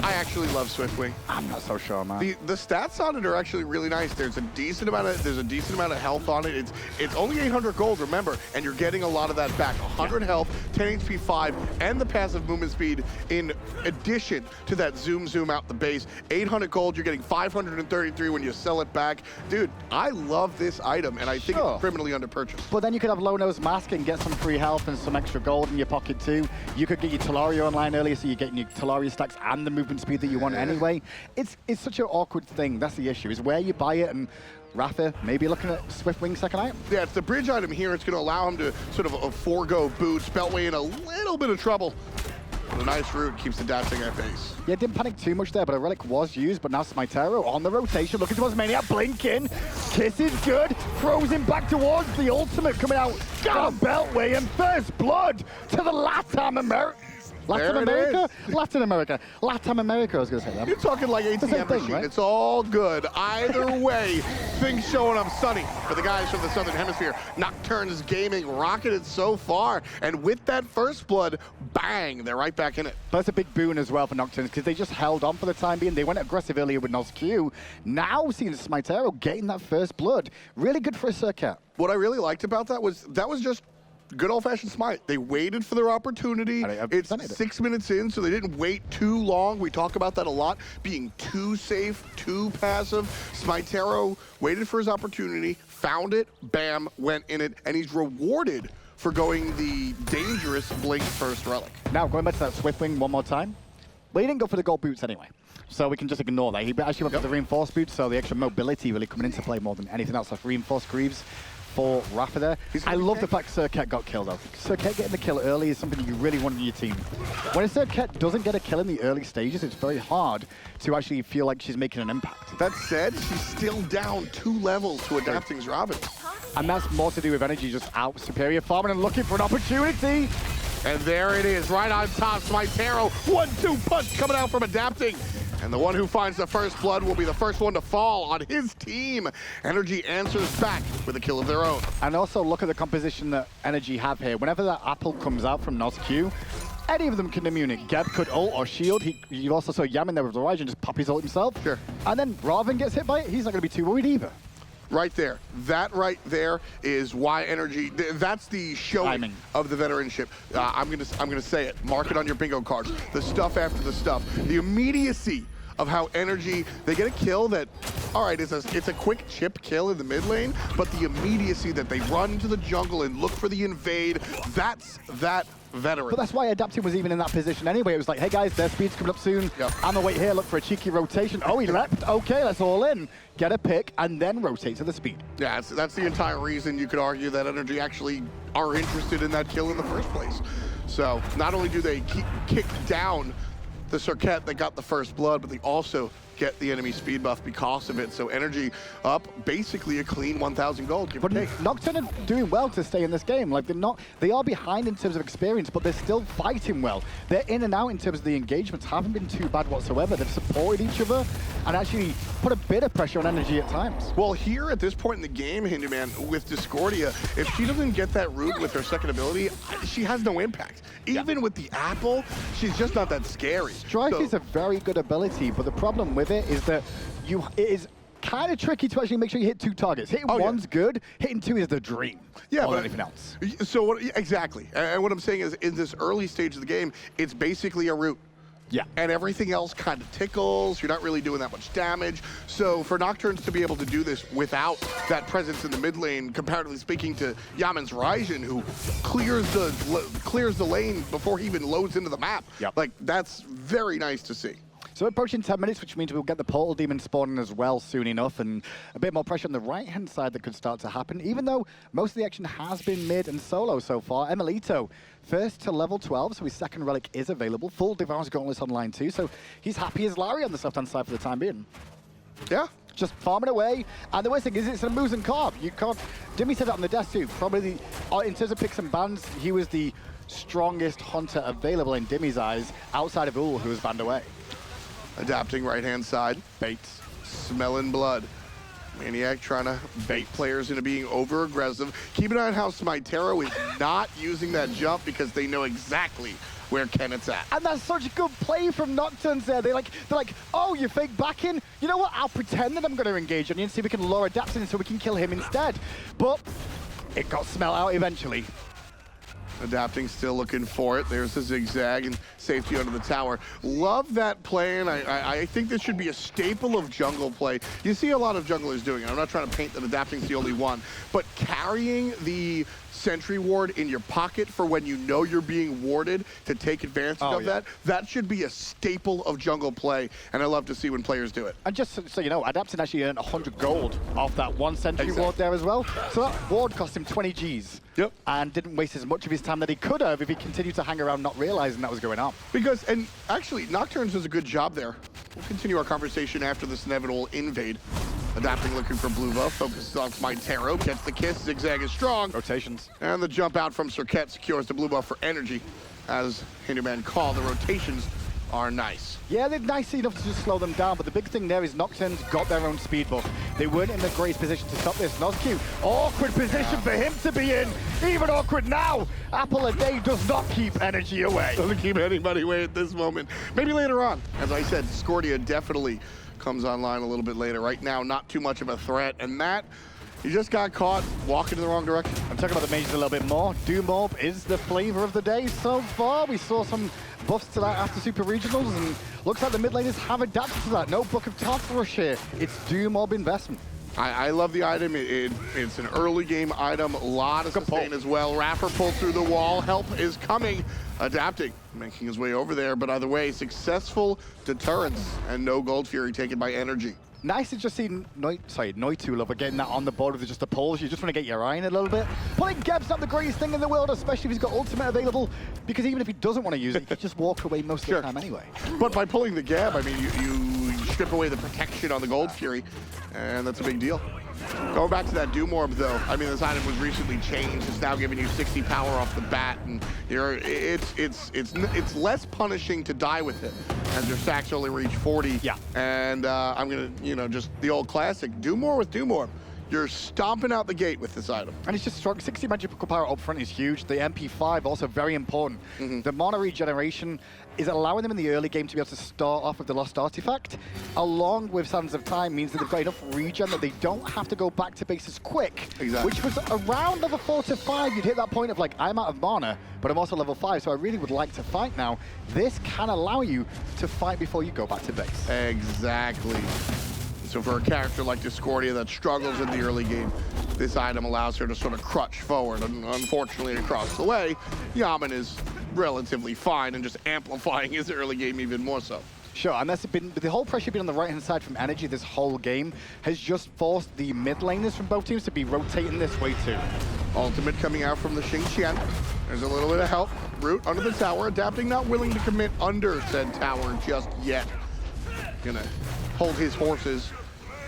I actually love Swiftwing. I'm not so sure, man. The stats on it are actually really nice. There's a decent amount of health on it. It's only 800 gold, remember, and you're getting a lot of that back. 100 health, 10 HP 5, and the passive movement speed in addition to that zoom out the base. 800 gold, you're getting 533 when you sell it back. Dude, I love this item, and I think it's criminally underpurchased. But then you could have low nose mask and get some free health and some extra gold in your pocket too. You could get your Talaria online earlier, so you're getting your Talaria stacks and the movement speed that you want anyway. It's such an awkward thing. That's the issue, is where you buy it. And iRaffer maybe looking at Swiftwing second item. Yeah, it's the bridge item here. It's going to allow him to sort of forego boots. Beltway in a little bit of trouble. But a nice route keeps adapting at base. Yeah, didn't panic too much there, but a relic was used. But now SmiteVOD on the rotation, looking towards Maniac, blinking. Kiss is good, throws him back towards the ultimate coming out. Got a Beltway and first blood to the Latin America. Latin America, I was going to say that. You're talking like ATM machine. Right? It's all good. Either way, things showing up sunny for the guys from the Southern Hemisphere. Nocturns Gaming rocketed so far, and with that first blood, bang, they're right back in it. But that's a big boon as well for Nocturns, because they just held on for the time being. They went aggressive earlier with Nozq. Now seeing SmiteVOD getting that first blood, really good for a Circuit. What I really liked about that was just good old-fashioned Smite. They waited for their opportunity. It's 6 minutes in, so they didn't wait too long. We talk about that a lot, being too safe, too passive. SmiteVOD waited for his opportunity, found it, bam, went in it, and he's rewarded for going the dangerous Blink first relic. Now, going back to that Swiftwing one more time. Well, he didn't go for the gold boots anyway, so we can just ignore that. He actually went for the reinforced boots, so the extra mobility really coming into play more than anything else. Like reinforced greaves for iRaffer there. I love the fact Circuit got killed though. Circuit getting the kill early is something you really want in your team. When a Circuit doesn't get a kill in the early stages, it's very hard to actually feel like she's making an impact. That said, she's still down 2 levels to adapting Robin. And that's more to do with energy just out superior farming and looking for an opportunity. And there it is, right on top, SmiteVOD. 1-2 punch coming out from adapting. And the one who finds the first blood will be the first one to fall on his team. NRG answers back with a kill of their own. And also look at the composition that NRG have here. Whenever that apple comes out from Nozq, any of them can immune it. Geb could ult or shield. You also saw Yammyn there with the Horizon just pop his ult himself. Sure. And then Raven gets hit by it. He's not going to be too worried either. Right there. That right there is why NRG, that's the showing of the veteranship. I'm gonna say it. Mark it on your bingo cards. The stuff after the stuff. The immediacy of how NRG, they get a kill that, all right, it's a quick chip kill in the mid lane, but the immediacy that they run into the jungle and look for the invade, that's that veteran. But that's why Adapting was even in that position anyway. It was like, hey guys, their speed's coming up soon. Yep. I'm gonna wait here, look for a cheeky rotation. Oh, he leapt. Okay, let's all in. Get a pick and then rotate to the speed. Yeah, that's the entire reason you could argue that NRG actually are interested in that kill in the first place. So not only do they kick down the Circuit that got the first blood, but they also get the enemy speed buff because of it. So NRG up basically a clean 1,000 gold, give or take. Nocturne are doing well to stay in this game. Like they are behind in terms of experience, but they're still fighting well. They're in and out in terms of the engagements, haven't been too bad whatsoever. They've supported each other and actually put a bit of pressure on NRG at times. Well, here at this point in the game, Hindu Man, with Discordia, if she doesn't get that root with her second ability, she has no impact. Even with the apple, she's just not that scary. Strike is a very good ability, but the problem with it is that it is kind of tricky to actually make sure you hit 2 targets. Hitting one's good, hitting 2 is the dream. Yeah, more but than anything else. So exactly. And what I'm saying is, in this early stage of the game, it's basically a root. Yeah. And everything else kind of tickles. You're not really doing that much damage. So for Nocturns to be able to do this without that presence in the mid lane, comparatively speaking to Yammyn's Ryzen, who clears the lane before he even loads into the map, like that's very nice to see. So approaching 10 minutes, which means we'll get the Portal Demon spawning as well soon enough, and a bit more pressure on the right-hand side that could start to happen, even though most of the action has been mid and solo so far. emilitoo, first to level 12, so his second relic is available. Full Devour's Gauntlet online too, so he's happy as Larry on the left-hand side for the time being. Yeah. Just farming away, and the worst thing is it's a moves and carve. You can't. Dimmy said that on the desk too. Probably in terms of picks and bans, he was the strongest hunter available in Dimmy's eyes, outside of Ul, who was banned away. Adapting right-hand side. Baits. Smelling blood. maniaKK trying to bait players into being over-aggressive. Keep an eye on how SmiteVOD is not using that jump because they know exactly where Kenneth's at. And that's such a good play from Nocturns there. They're like, oh, you fake back in? You know what? I'll pretend that I'm going to engage on you and see if we can lure Adapt in so we can kill him instead. But it got smell out eventually. Adapting, still looking for it. There's the zigzag and safety under the tower. Love that play, and I think this should be a staple of jungle play. You see a lot of junglers doing it. I'm not trying to paint that Adapting's the only one, but carrying the sentry ward in your pocket for when you know you're being warded to take advantage of that should be a staple of jungle play, and I love to see when players do it. And just so you know, Adapting actually earned 100 gold off that one sentry ward there as well. So that ward cost him 20 Gs. Yep. And didn't waste as much of his time that he could have if he continued to hang around not realizing that was going on. Because, and actually, Nocturns does a good job there. We'll continue our conversation after this inevitable invade. Adapting, looking for blue buff, focuses on SmiteVOD, gets the kiss, zigzag is strong. Rotations. And the jump out from Cirquet secures the blue buff for energy. As Hinderman called, the rotations are nice. Yeah, they're nice enough to just slow them down, but the big thing there is Nocturns got their own speed buff. They weren't in the greatest position to stop this. Nozq, awkward position for him to be in. Even awkward now. Apple a day does not keep energy away. Doesn't keep anybody away at this moment. Maybe later on. As I said, Discordia definitely comes online a little bit later. Right now, not too much of a threat, and that, you just got caught walking in the wrong direction. I'm talking about the mages a little bit more. Doom Orb is the flavor of the day so far. We saw some buffs to that after Super Regionals, and looks like the mid laners have adapted to that. No Book of Tartarus here. It's Doom Orb investment. I love the item. It's an early game item. A lot of sustain as well. iRaffer pulled through the wall. Help is coming. Adapting, making his way over there, but either way, successful deterrence and no Gold Fury taken by NRG. Nice to just see Noitulover getting that on the board with just the pulls. You just want to get your eye in a little bit. Pulling Geb's not the greatest thing in the world, especially if he's got ultimate available, because even if he doesn't want to use it, he can just walk away most of the time anyway. But by pulling the Geb, I mean, you strip away the protection on the Gold Fury, and that's a big deal. Going back to that Doom Orb, though, I mean, this item was recently changed. It's now giving you 60 power off the bat, and it's less punishing to die with it, as your stacks only reach 40. Yeah. And I'm gonna, just the old classic, do more with Doom Orb. You're stomping out the gate with this item. And it's just strong. 60 magical power up front is huge. The MP5 also very important. The mana regeneration is allowing them in the early game to be able to start off with the Lost Artifact, along with Sands of Time, means that they've got enough regen that they don't have to go back to base as quick. Exactly. Which was around level 4 to 5, you'd hit that point of like, I'm out of mana, but I'm also level 5, so I really would like to fight now. This can allow you to fight before you go back to base. Exactly. So for a character like Discordia that struggles in the early game, this item allows her to sort of crutch forward. And unfortunately, across the way, Yammyn is relatively fine and just amplifying his early game even more so. Sure, and that's been the whole pressure being on the right-hand side from Energy this whole game has just forced the mid laners from both teams to be rotating this way too. Ultimate coming out from the Xingqian. There's a little bit of help. Root under the tower, Adapting, not willing to commit under said tower just yet. Gonna hold his horses.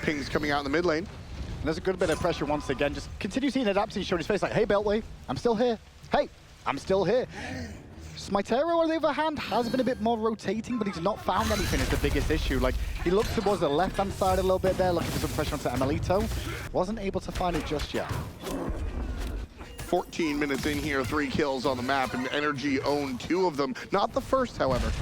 Pings coming out in the mid lane. And there's a good bit of pressure once again. Just continue seeing Adapting showing his face like, hey, Beltway, I'm still here. Hey, I'm still here. SmiteVOD, on the other hand, has been a bit more rotating, but he's not found anything is the biggest issue. Like, he looked towards the left-hand side a little bit there, looking for some pressure onto emilitoo. Wasn't able to find it just yet. 14 minutes in here, 3 kills on the map, and NRG owned 2 of them. Not the first, however.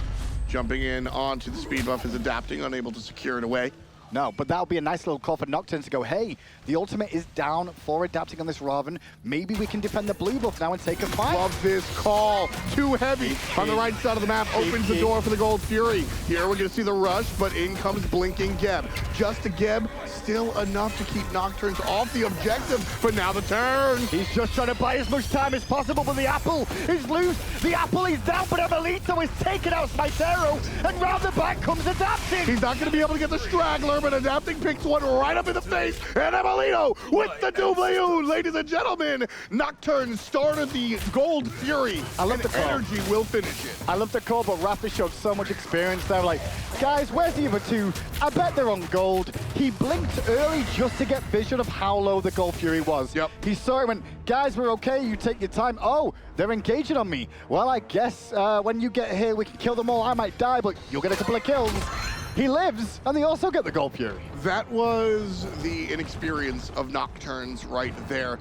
Jumping in onto the speed buff is Adapting, unable to secure it away. No, but that'll be a nice little call for Nocturns to go, hey, the ultimate is down for adapting on this Raven. Maybe we can defend the blue buff now and take a fight. Love this call. Too heavy on the right side of the map. Opens the door for the Gold Fury. Here we're going to see the rush, but in comes blinking Geb. Just a Geb, still enough to keep Nocturns off the objective, but now the turn. He's just trying to buy as much time as possible, but the apple is loose. The apple is down, but emilitoo is taking out SmiteVOD, and round the back comes adapting. He's not going to be able to get the straggler, but adapting picks one right up in the face, and emilitoo with the double. Ladies and gentlemen, Nocturne started the Gold Fury. I love the call. NRG will finish it. I love the call, but iRaffer showed so much experience there. Like, guys, where's the other two? I bet they're on gold. He blinked early just to get vision of how low the Gold Fury was. Yep. He saw it and went, guys, we're okay, you take your time. Oh, they're engaging on me. Well, I guess when you get here, we can kill them all. I might die, but you'll get a couple of kills. He lives, and they also get the Gold Fury. That was the inexperience of Nocturnes right there.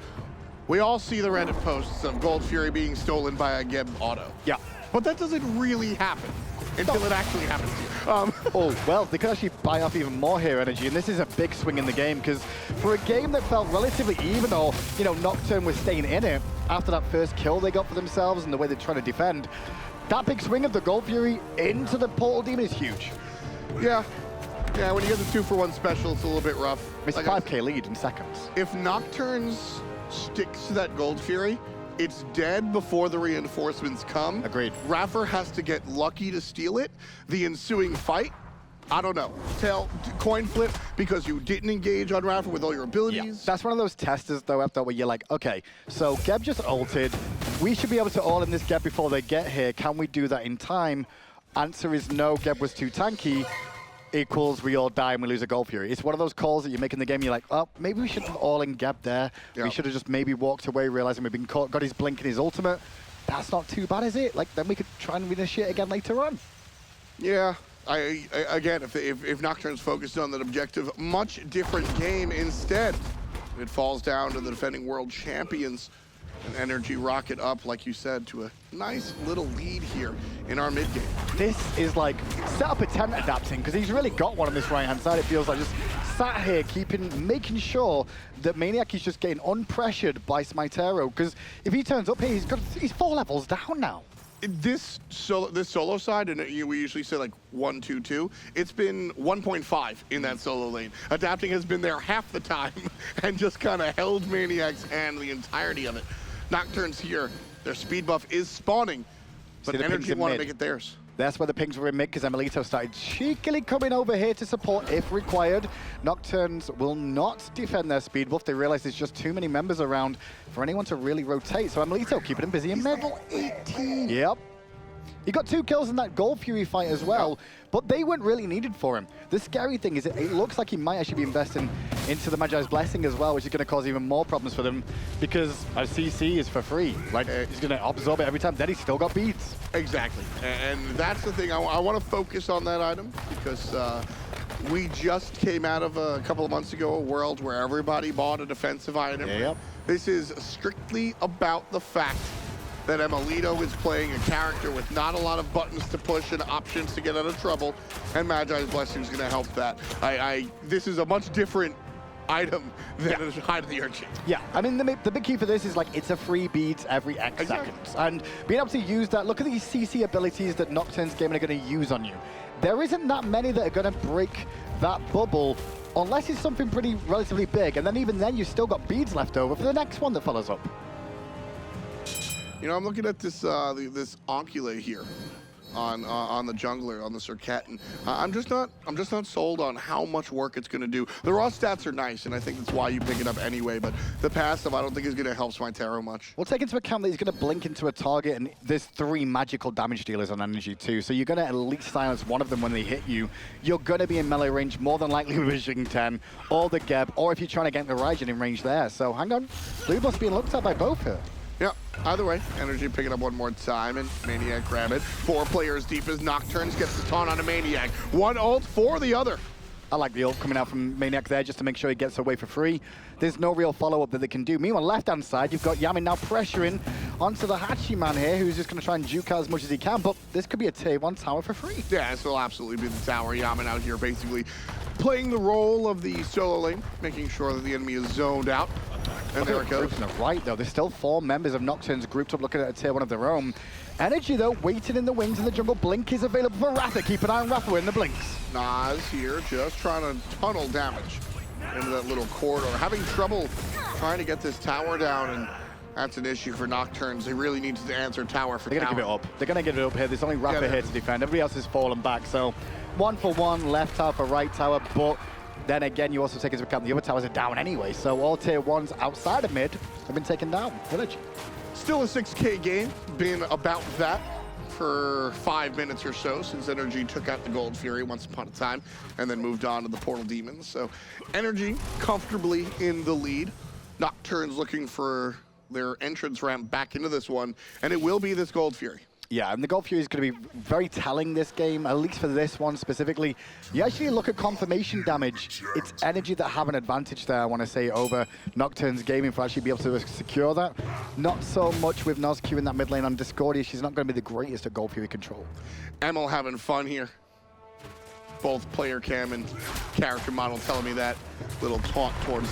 We all see the Reddit posts of Gold Fury being stolen by a Geb auto. Yeah. But that doesn't really happen until it actually happens to you. Oh, well, they could actually buy off even more here energy, and this is a big swing in the game, because for a game that felt relatively even, or, you know, Nocturne was staying in it, after that first kill they got for themselves and the way they're trying to defend, that big swing of the Gold Fury into the Portal Demon is huge. Yeah. Yeah, when you get the 2-for-1 special, it's a little bit rough. It's a 5k lead in seconds. If Nocturnes sticks to that Gold Fury, it's dead before the reinforcements come. Agreed. iRaffer has to get lucky to steal it. The ensuing fight, I don't know. Coin flip because you didn't engage on iRaffer with all your abilities. Yeah. That's one of those testers, though, after where you're like, okay, so Geb just ulted. We should be able to all in this Geb before they get here. Can we do that in time? Answer is no, Geb was too tanky. Equals we all die and we lose a Gold Fury. It's one of those calls that you make in the game, you're like, oh, maybe we shouldn't have all in Geb there. Yeah. We should have just maybe walked away, realizing we've been caught, got his blink and his ultimate. That's not too bad, is it? Like, then we could try and reinitiate again later on. Yeah. Again, if Nocturne's focused on that objective, much different game instead. It falls down to the defending world champions. An NRG rocket up, like you said, to a nice little lead here in our mid game. This is like set up a tent adapting, because he's really got one on this right-hand side. It feels like just sat here making sure that maniaKK is just getting unpressured by SmiteVOD, because if he turns up here, he's 4 levels down now. This solo side, and we usually say like 1-2-2, it's been 1.5 in that solo lane. Adapting has been there half the time and just kind of held maniaKK's hand the entirety of it. Nocturnes here, their speed buff is spawning, but NRG want to make it theirs. That's where the pings were in mid, because emilitoo started cheekily coming over here to support if required. Nocturnes will not defend their speed buff. They realize there's just too many members around for anyone to really rotate. So emilitoo keeping him busy in mid. Level 18. Yep. He got 2 kills in that Gold Fury fight as well, but they weren't really needed for him. The scary thing is it looks like he might actually be investing into the Magi's Blessing as well, which is going to cause even more problems for them, because a CC is for free. Like, he's going to absorb it every time, then he's still got beads. Exactly, and that's the thing. I want to focus on that item, because we just came out of a couple of months ago a world where everybody bought a defensive item. Yep. This is strictly about the fact that emilitoo is playing a character with not a lot of buttons to push and options to get out of trouble, and Magi's Blessing is going to help that. This is a much different item than Hide of the Urchin. Yeah, I mean, the big key for this is, like, it's a free beads every X seconds. And being able to use that, look at these CC abilities that Nocturns Gaming are going to use on you. There isn't that many that are going to break that bubble, unless it's something pretty relatively big, and then even then, you've still got beads left over for the next one that follows up. You know, I'm looking at this this Oncule here on the jungler, on the Circuit, and I'm just not sold on how much work it's going to do. The raw stats are nice, and I think that's why you pick it up anyway, but the passive I don't think is going to help SmiteVOD much. We'll take into account that he's going to blink into a target, and there's 3 magical damage dealers on energy too, so you're going to at least silence one of them when they hit you. You're going to be in melee range, more than likely with Vision 10, or the Geb, or if you're trying to get the Raijin in range there. So hang on, Blue Buff's being looked at by both here. Yeah, either way, NRG picking up one more time, and maniaKK grab it. 4 players deep as Nocturnes gets the taunt onto maniaKK. 1 ult for the other. I like the ult coming out from maniaKK there just to make sure he gets away for free. There's no real follow-up that they can do. Meanwhile, left-hand side, you've got Yammyn now pressuring onto the Hachi man here, who's just going to try and juke out as much as he can, but this could be a tier 1 tower for free. Yeah, this will absolutely be the tower. Yammyn out here basically playing the role of the solo lane, making sure that the enemy is zoned out. And there it goes. On the right, though, there's still 4 members of Nocturns grouped up looking at a tier 1 of their own. NRG, though, waiting in the wings in the jungle. Blink is available for Raffer. Keep an eye on Raffer in the blinks. Nozq here just trying to tunnel damage into that little corridor. Having trouble trying to get this tower down, and that's an issue for Nocturns. They really need to answer tower for They're going to give it up. They're going to give it up here. There's only Raffer here to defend. Everybody else has fallen back. So 1 for 1, left tower for right tower. But then again, you also take into account the other towers are down anyway. So all tier 1s outside of mid have been taken down. Village. Still a 6K game, been about that for 5 minutes or so since NRG took out the Gold Fury once upon a time and then moved on to the Portal Demons. So NRG comfortably in the lead. Nocturns looking for their entrance ramp back into this one, and it will be this Gold Fury. Yeah, and the Gold Fury is going to be very telling this game, at least for this one specifically. You actually look at confirmation damage, it's NRG that have an advantage there, I want to say, over Nocturns Gaming for actually be able to secure that. Not so much with Nozq in that mid lane on Discordia. She's not going to be the greatest at Gold Fury control. Emil having fun here. Both player cam and character model telling me that. Little taunt towards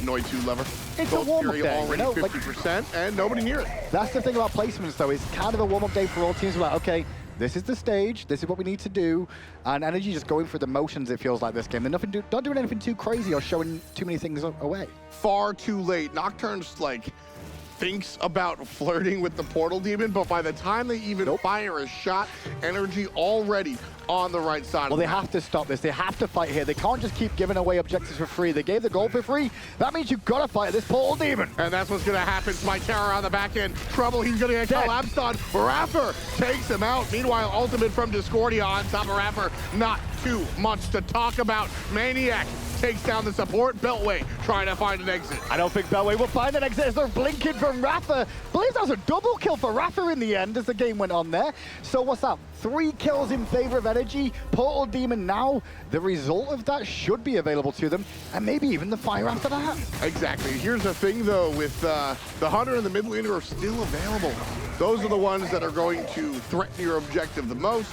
Noitulover. It's Gold a warm-up Fury day, already you know, 50% and nobody near it. That's the thing about placements, though. It's kind of a warm-up day for all teams. Like, okay, this is the stage. This is what we need to do. And NRG just going through the motions, it feels like, this game. They're not doing anything too crazy or showing too many things away. Far too late. Nocturnes, like, thinks about flirting with the Portal Demon, but by the time they even fire a shot, NRG already on the right side. Well, they have to stop this. They have to fight here. They can't just keep giving away objectives for free. They gave the gold for free. That means you've got to fight this Portal Demon. And that's what's going to happen. Smite Terror on the back end. Trouble, he's going to get collapsed on. Raffer takes him out. Meanwhile, ultimate from Discordia on top of Raffer. Not too much to talk about. maniaKK takes down the support. Beltway trying to find an exit. I don't think Beltway will find an exit as they're blinking from Raffer. I believe that was a double kill for Raffer in the end as the game went on there. So what's that? 3 kills in favor of NRG. Portal Demon now, the result of that should be available to them, and maybe even the fire after that. Exactly. Here's the thing, though, with the Hunter and the mid laner are still available. Those are the ones that are going to threaten your objective the most.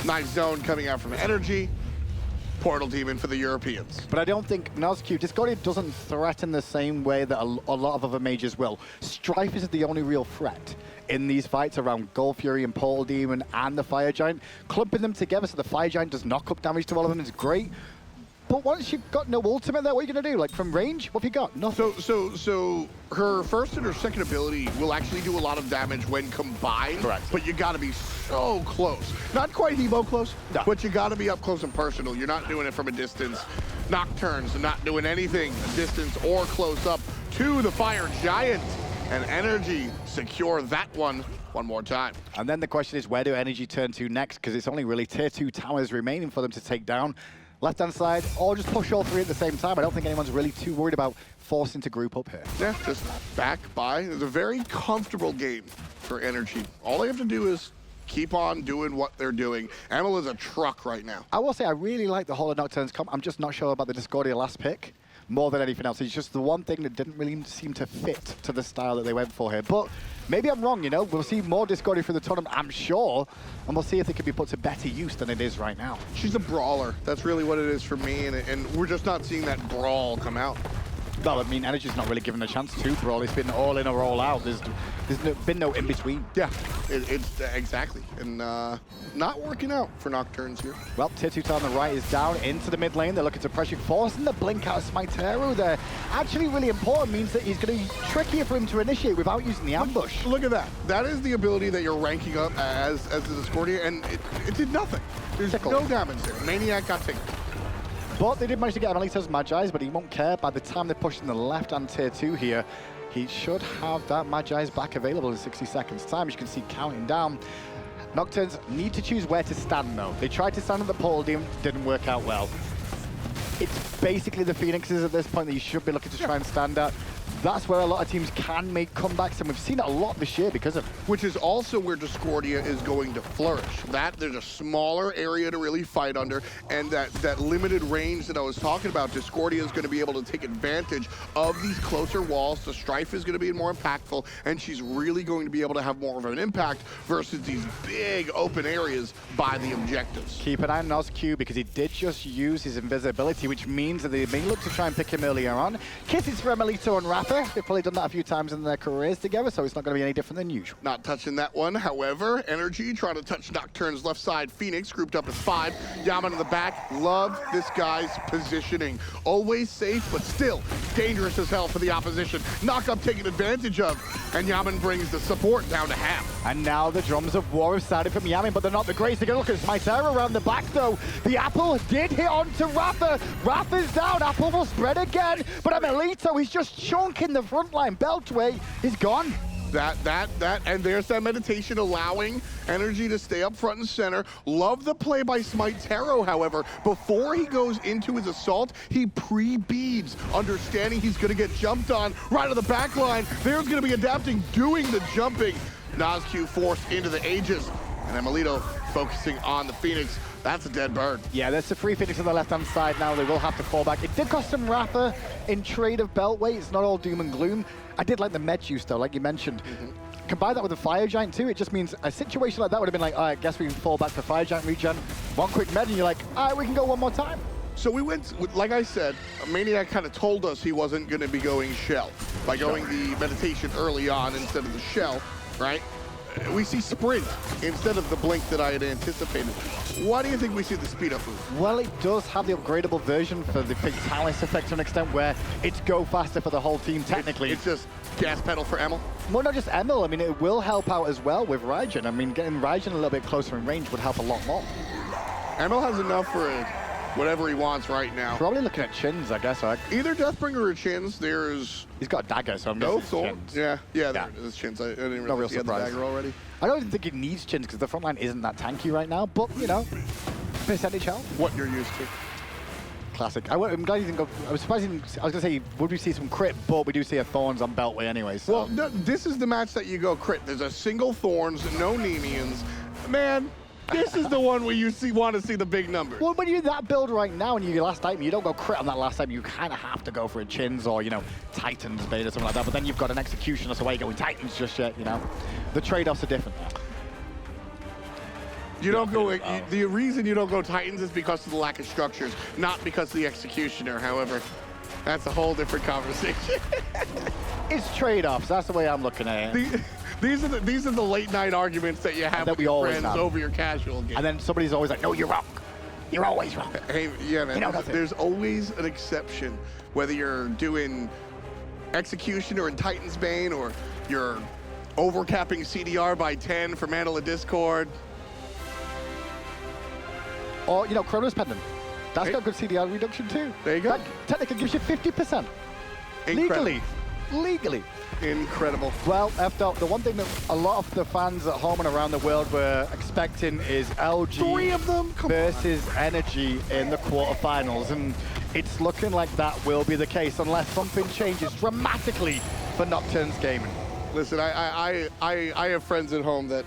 Nice zone coming out from NRG. Portal Demon for the Europeans. But I don't think Nozq, Discordia doesn't threaten the same way that a lot of other majors will. Strife is the only real threat in these fights around Gold Fury and Portal Demon and the Fire Giant. Clumping them together so the Fire Giant does knock up damage to all of them is great. But once you've got no ultimate there, what are you going to do? Like, from range, what have you got? Nothing. So her first and her second ability will actually do a lot of damage when combined. Correct. But you got to be so close. Not quite Evo close, no. But you got to be up close and personal. You're not doing it from a distance. Nocturnes not doing anything distance or close up to the Fire Giant. And NRG secure that one more time. And then the question is, where do NRG turn to next? Because it's only really tier 2 towers remaining for them to take down. Left-hand side, or just push all 3 at the same time. I don't think anyone's really too worried about forcing to group up here. Yeah, just back by. It's a very comfortable game for NRG. All they have to do is keep on doing what they're doing. Emil is a truck right now. I will say I really like the whole of Nocturnes comp. I'm just not sure about the Discordia last pick more than anything else. It's just the one thing that didn't really seem to fit to the style that they went for here. But maybe I'm wrong, you know? We'll see more Discordia for the tournament, I'm sure. And we'll see if it can be put to better use than it is right now. She's a brawler. That's really what it is for me. And we're just not seeing that brawl come out. Well, I mean, NRG's not really given a chance to brawl. It's been all in or all out. There's been no in-between. Yeah, it's exactly. And not working out for Nocturnes here. Well, tier 2 on the right is down into the mid lane. They're looking to pressure, forcing the blink out of SmiteVOD there. Actually really important, means that he's going to be trickier for him to initiate without using the ambush. Look at that. That is the ability that you're ranking up as the Discordia, and it did nothing. There's no damage there. maniaKK got taken. But they did manage to get emilitoo's Magi's, but he won't care. By the time they push in the left-hand tier 2 here, he should have that Magi's back available in 60 seconds time. As you can see, counting down. Nocturnes need to choose where to stand, though. They tried to stand at the Portal Demon, didn't work out well. It's basically the Phoenixes at this point that you should be looking to try and stand at. that's where a lot of teams can make comebacks, and we've seen it a lot this year because of it. Which is also where Discordia is going to flourish. There's a smaller area to really fight under, and that limited range that I was talking about, Discordia is going to be able to take advantage of these closer walls. The Strife is going to be more impactful, and she's really going to be able to have more of an impact versus these big open areas by the objectives. Keep an eye on Nozq because he did just use his invisibility, which means that they may look to try and pick him earlier on. Kisses for emilitoo and iRaffer. They've probably done that a few times in their careers together, so it's not going to be any different than usual. Not touching that one. However, NRG trying to touch Nocturns left side. Phoenix grouped up as 5. Yammyn in the back. Love this guy's positioning. Always safe, but still dangerous as hell for the opposition. Knock up taken advantage of, and Yammyn brings the support down to half. And now the drums of war have started from Yammyn, but they're not the greatest. They're going to look at SmiteVOD around the back, though. The apple did hit onto iRaffer. iRaffer's down. Apple will spread again, but emilitoo, he's just chunking the front line. Beltway is gone. And there's that meditation allowing NRG to stay up front and center. Love the play by SmiteVOD, however. Before he goes into his assault, he pre-beads, understanding he's going to get jumped on right on the back line. There's going to be adapting, doing the jumping. Nozq forced into the Aegis, and emilitoo focusing on the Phoenix. That's a dead bird. Yeah, there's a free Phoenix on the left-hand side now. They will have to fall back. It did cost them iRaffer in trade of Beltway. It's not all doom and gloom. I did like the med use, though, like you mentioned. Combine that with the Fire Giant, too. It just means a situation like that would have been like, all right, I guess we can fall back for Fire Giant regen. One quick med, and you're like, all right, we can go one more time. So we went, like I said, maniaKK kind of told us he wasn't going to be going shell by going the meditation early on instead of the shell, right? We see sprint instead of the blink that I had anticipated. Why do you think we see the speed up move? Well, it does have the upgradable version for the Fatalis effect to an extent where it's go faster for the whole team, technically. It's just gas pedal for Emil? Well, not just Emil. I mean, it will help out as well with Raijin. I mean, getting Raijin a little bit closer in range would help a lot more. Emil has enough for whatever he wants right now. Probably looking at chins, I guess. Either Deathbringer or chins. He's got a dagger, so I'm no guessing thorns. Yeah, there it is, chins. I didn't No real realize he had the surprise. dagger already. I don't even think it needs chins because the front line isn't that tanky right now, but, you know, percentage health. What you're used to. Classic. I'm glad you didn't go. I was surprised. I was going to say, would we see some crit, but we do see a Thorns on Beltway anyway. So. Well, no, this is the match that you go crit. There's a single Thorns, no Nemeans. Man, this is the one where you want to see the big numbers. Well, when you're in that build right now and you're your last item, you don't go crit on that last item. You kind of have to go for a chins or, you know, Titan's bait or something like that. But then you've got an executioner, so why are you going Titans just yet, you know? The trade-offs are different now. You don't go. The reason you don't go Titans is because of the lack of structures, not because of the executioner. However, that's a whole different conversation. It's trade-offs. That's the way I'm looking at it. These are the late night arguments that you have with your friends over your casual game. And then somebody's always like, "No, you're wrong. You're always wrong." Hey, yeah, man. You know there's always an exception, whether you're doing executioner in Titan's Bane or you're overcapping CDR by 10 for Mantle of Discord. Or, you know, Chronos Pendant. That's got good CDR reduction too. There you go. That technically gives you 50%. Incredible. Legally. Incredible. Well, the one thing that a lot of the fans at home and around the world were expecting is LG 3 of them versus NRG in the quarterfinals, and it's looking like that will be the case unless something changes dramatically for Nocturns Gaming. Listen, I have friends at home that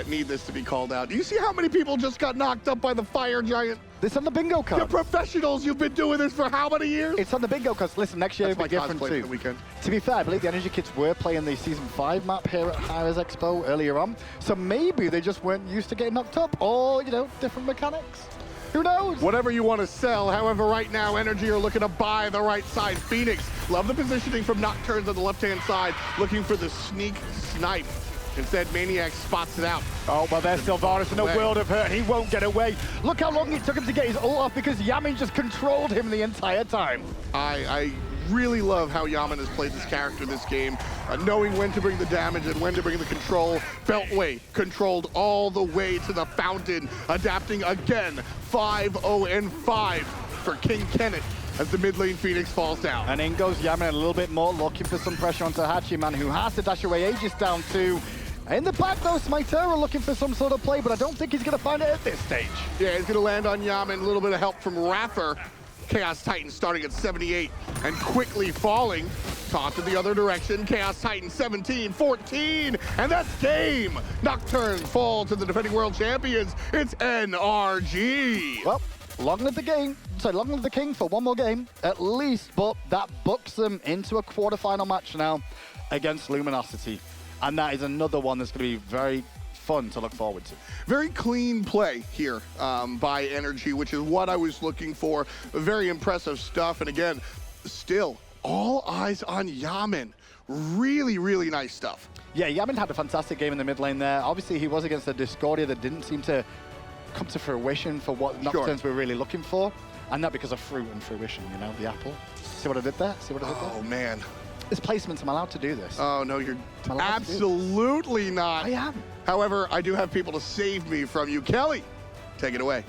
need this to be called out. Do you see how many people just got knocked up by the Fire Giant? This on the bingo card. You're professionals. You've been doing this for how many years? It's on the bingo cards. Listen, next year it'll be different cosplay too. for the weekend. To be fair, I believe the NRG kids were playing the Season 5 map here at hi-rez Expo earlier on. So maybe they just weren't used to getting knocked up, or, you know, different mechanics. Who knows? Whatever you want to sell. However, right now, NRG are looking to buy the right side. Phoenix, love the positioning from Nocturns on the left-hand side, looking for the sneak snipe. Instead, maniaKK spots it out. Oh, well, there's Sylvanas in a world of hurt. He won't get away. Look how long it took him to get his ult off because Yammyn just controlled him the entire time. I really love how Yammyn has played this character this game, knowing when to bring the damage and when to bring the control. Beltway controlled all the way to the fountain, adapting again. 5-0-5 for King Kenneth as the mid lane Phoenix falls down. And in goes Yammyn a little bit more, looking for some pressure onto Hachiman, who has to dash away. Aegis down too. In the back though, SmiteVOD looking for some sort of play, but I don't think he's going to find it at this stage. Yeah, he's going to land on Yammyn. A little bit of help from iRaffer. Chaos Titan starting at 78 and quickly falling taunted the other direction. Chaos Titan 17-14, and that's game. Nocturnes fall to the defending world champions. It's NRG. Well, long live the game. So long live the king for one more game, at least. But that books them into a quarterfinal match now against Luminosity. And that is another one that's going to be very fun to look forward to. Very clean play here by NRG, which is what I was looking for. Very impressive stuff. And again, still all eyes on Yammyn. Really, really nice stuff. Yeah, Yammyn had a fantastic game in the mid lane there. Obviously, he was against a Discordia that didn't seem to come to fruition for what Nocturnes were really looking for. And not because of fruit and fruition, you know, the apple. See what I did there? See what I did there? Oh, man. This placements, I'm allowed to do this. Oh, no, you're absolutely not. I am. However, I do have people to save me from you. Kelly, take it away.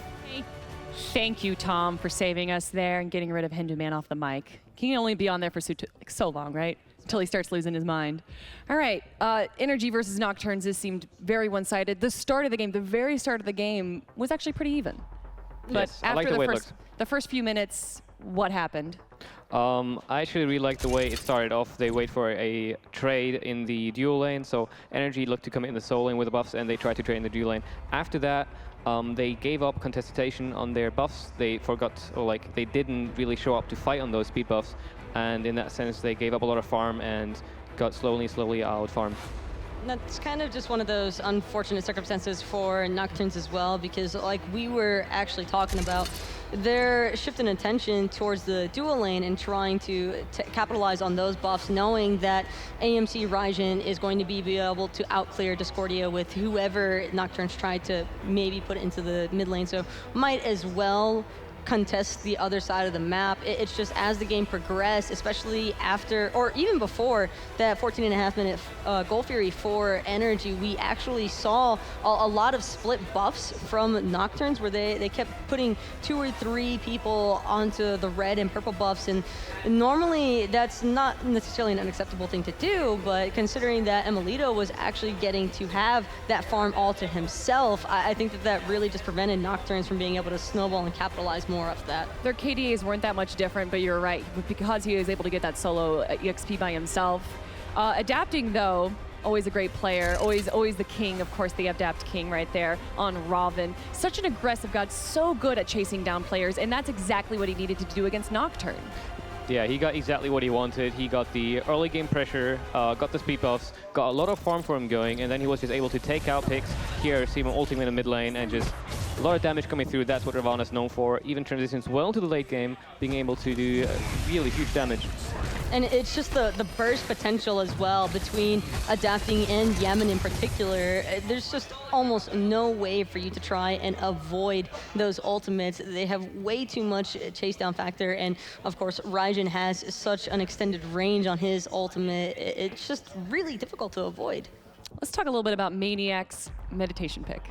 Thank you, Tom, for saving us there and getting rid of Hindu Man off the mic. He can only be on there for so long, right? Until he starts losing his mind. All right, NRG versus Nocturnes, this seemed very one-sided. The start of the game, the very start of the game, was actually pretty even. But Yes, I after like the way it looked. the first few minutes, what happened? I actually really like the way it started off. They wait for a trade in the dual lane, so NRG looked to come in the solo lane with the buffs, and they tried to trade in the dual lane. After that, they gave up contestation on their buffs. They forgot, or like, they didn't really show up to fight on those speed buffs, and in that sense, they gave up a lot of farm and got slowly out farmed. That's kind of just one of those unfortunate circumstances for Nocturnes as well, because like we were actually talking about, they're shifting attention towards the dual lane and trying to capitalize on those buffs, knowing that AMC Ryzen is going to be able to outclear Discordia with whoever Nocturnes tried to maybe put into the mid lane, so might as well contest the other side of the map. It's just as the game progressed, especially after, or even before that 14.5-minute goal fury for NRG, we actually saw a lot of split buffs from Nocturnes where they kept putting 2 or 3 people onto the red and purple buffs, and normally that's not necessarily an unacceptable thing to do, but considering that emilitoo was actually getting to have that farm all to himself, I think that really just prevented Nocturnes from being able to snowball and capitalize more of that. Their KDAs weren't that much different, but you're right, because he was able to get that solo EXP by himself. Adapting, though, always a great player, always the king, of course, the Adapt King right there on Robin. Such an aggressive god, so good at chasing down players, and that's exactly what he needed to do against Nocturne. Yeah, he got exactly what he wanted. He got the early game pressure, got the speed buffs, got a lot of farm for him going, and then he was just able to take out picks here, see him ulting in the mid lane, and just a lot of damage coming through. That's what Ravana's known for. Even transitions well to the late game, being able to do really huge damage. And it's just the burst potential as well between adapting and Yammyn in particular. There's just almost no way for you to try and avoid those ultimates. They have way too much chase down factor, and of course Ryzen has such an extended range on his ultimate. It's just really difficult to avoid. Let's talk a little bit about maniaK's meditation pick.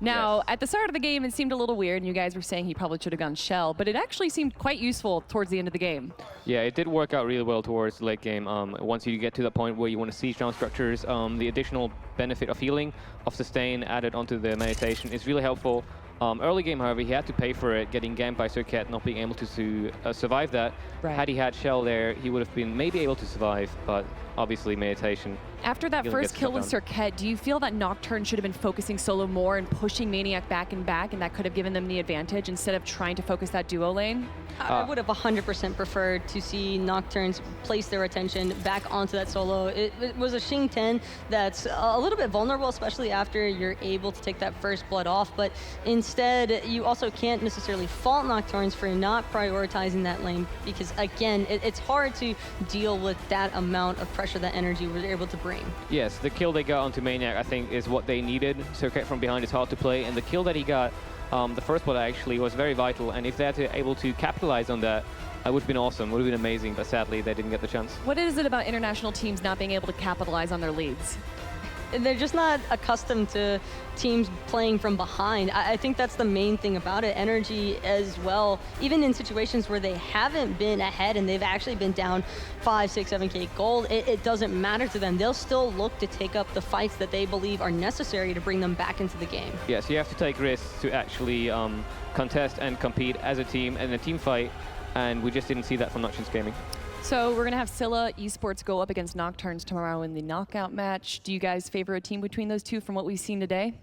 Now, Yes. at the start of the game, it seemed a little weird, and you guys were saying he probably should have gone Shell, but it actually seemed quite useful towards the end of the game. Yeah, it did work out really well towards the late game. Once you get to the point where you want to siege down structures, the additional benefit of healing, of sustain added onto the meditation is really helpful. Early game, however, he had to pay for it, getting ganked by Circuit, not being able to survive that. Right. Had he had Shell there, he would have been maybe able to survive, but obviously meditation. After that Really first gets kill stuff with done. Circuit, do you feel that Nocturne should have been focusing solo more and pushing maniaK back and back, and that could have given them the advantage instead of trying to focus that duo lane? I would have 100% preferred to see Nocturnes place their attention back onto that solo. It was a Xing 10 that's a little bit vulnerable, especially after you're able to take that first blood off, but instead you also can't necessarily fault Nocturnes for not prioritizing that lane, because again, it's hard to deal with that amount of pressure that NRG was able to bring. Yes, the kill they got onto maniaK, I think, is what they needed. Circuit from behind is hard to play, and the kill that he got, the first one actually, was very vital, and if they're able to capitalize on that, it would have been awesome, would have been amazing, but sadly they didn't get the chance. What is it about international teams not being able to capitalize on their leads? They're just not accustomed to teams playing from behind. I think that's the main thing about it. NRG as well, even in situations where they haven't been ahead and they've actually been down 5, 6, 7K gold, it doesn't matter to them. They'll still look to take up the fights that they believe are necessary to bring them back into the game. Yes, you have to take risks to actually contest and compete as a team in a team fight, and we just didn't see that from Nocturns Gaming. So we're going to have Scylla Esports go up against Nocturns tomorrow in the knockout match. Do you guys favor a team between those two from what we've seen today?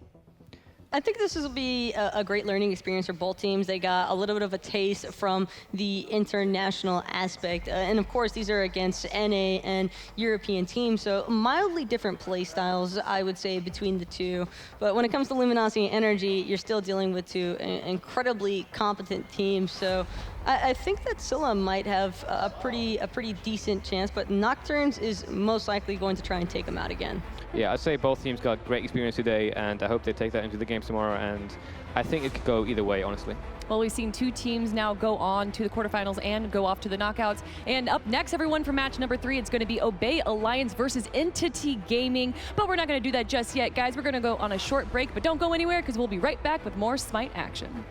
I think this will be a great learning experience for both teams. They got a little bit of a taste from the international aspect. And of course, these are against NA and European teams, so mildly different play styles, I would say, between the two. But when it comes to Luminosity and NRG, you're still dealing with two incredibly competent teams. So I think that Scylla might have a pretty decent chance, but Nocturns is most likely going to try and take them out again. Yeah, I'd say both teams got great experience today, and I hope they take that into the games tomorrow, and I think it could go either way, honestly. Well, we've seen two teams now go on to the quarterfinals and go off to the knockouts. And up next, everyone, for match number 3, it's going to be Obey Alliance versus Entity Gaming. But we're not going to do that just yet, guys. We're going to go on a short break, but don't go anywhere because we'll be right back with more Smite action.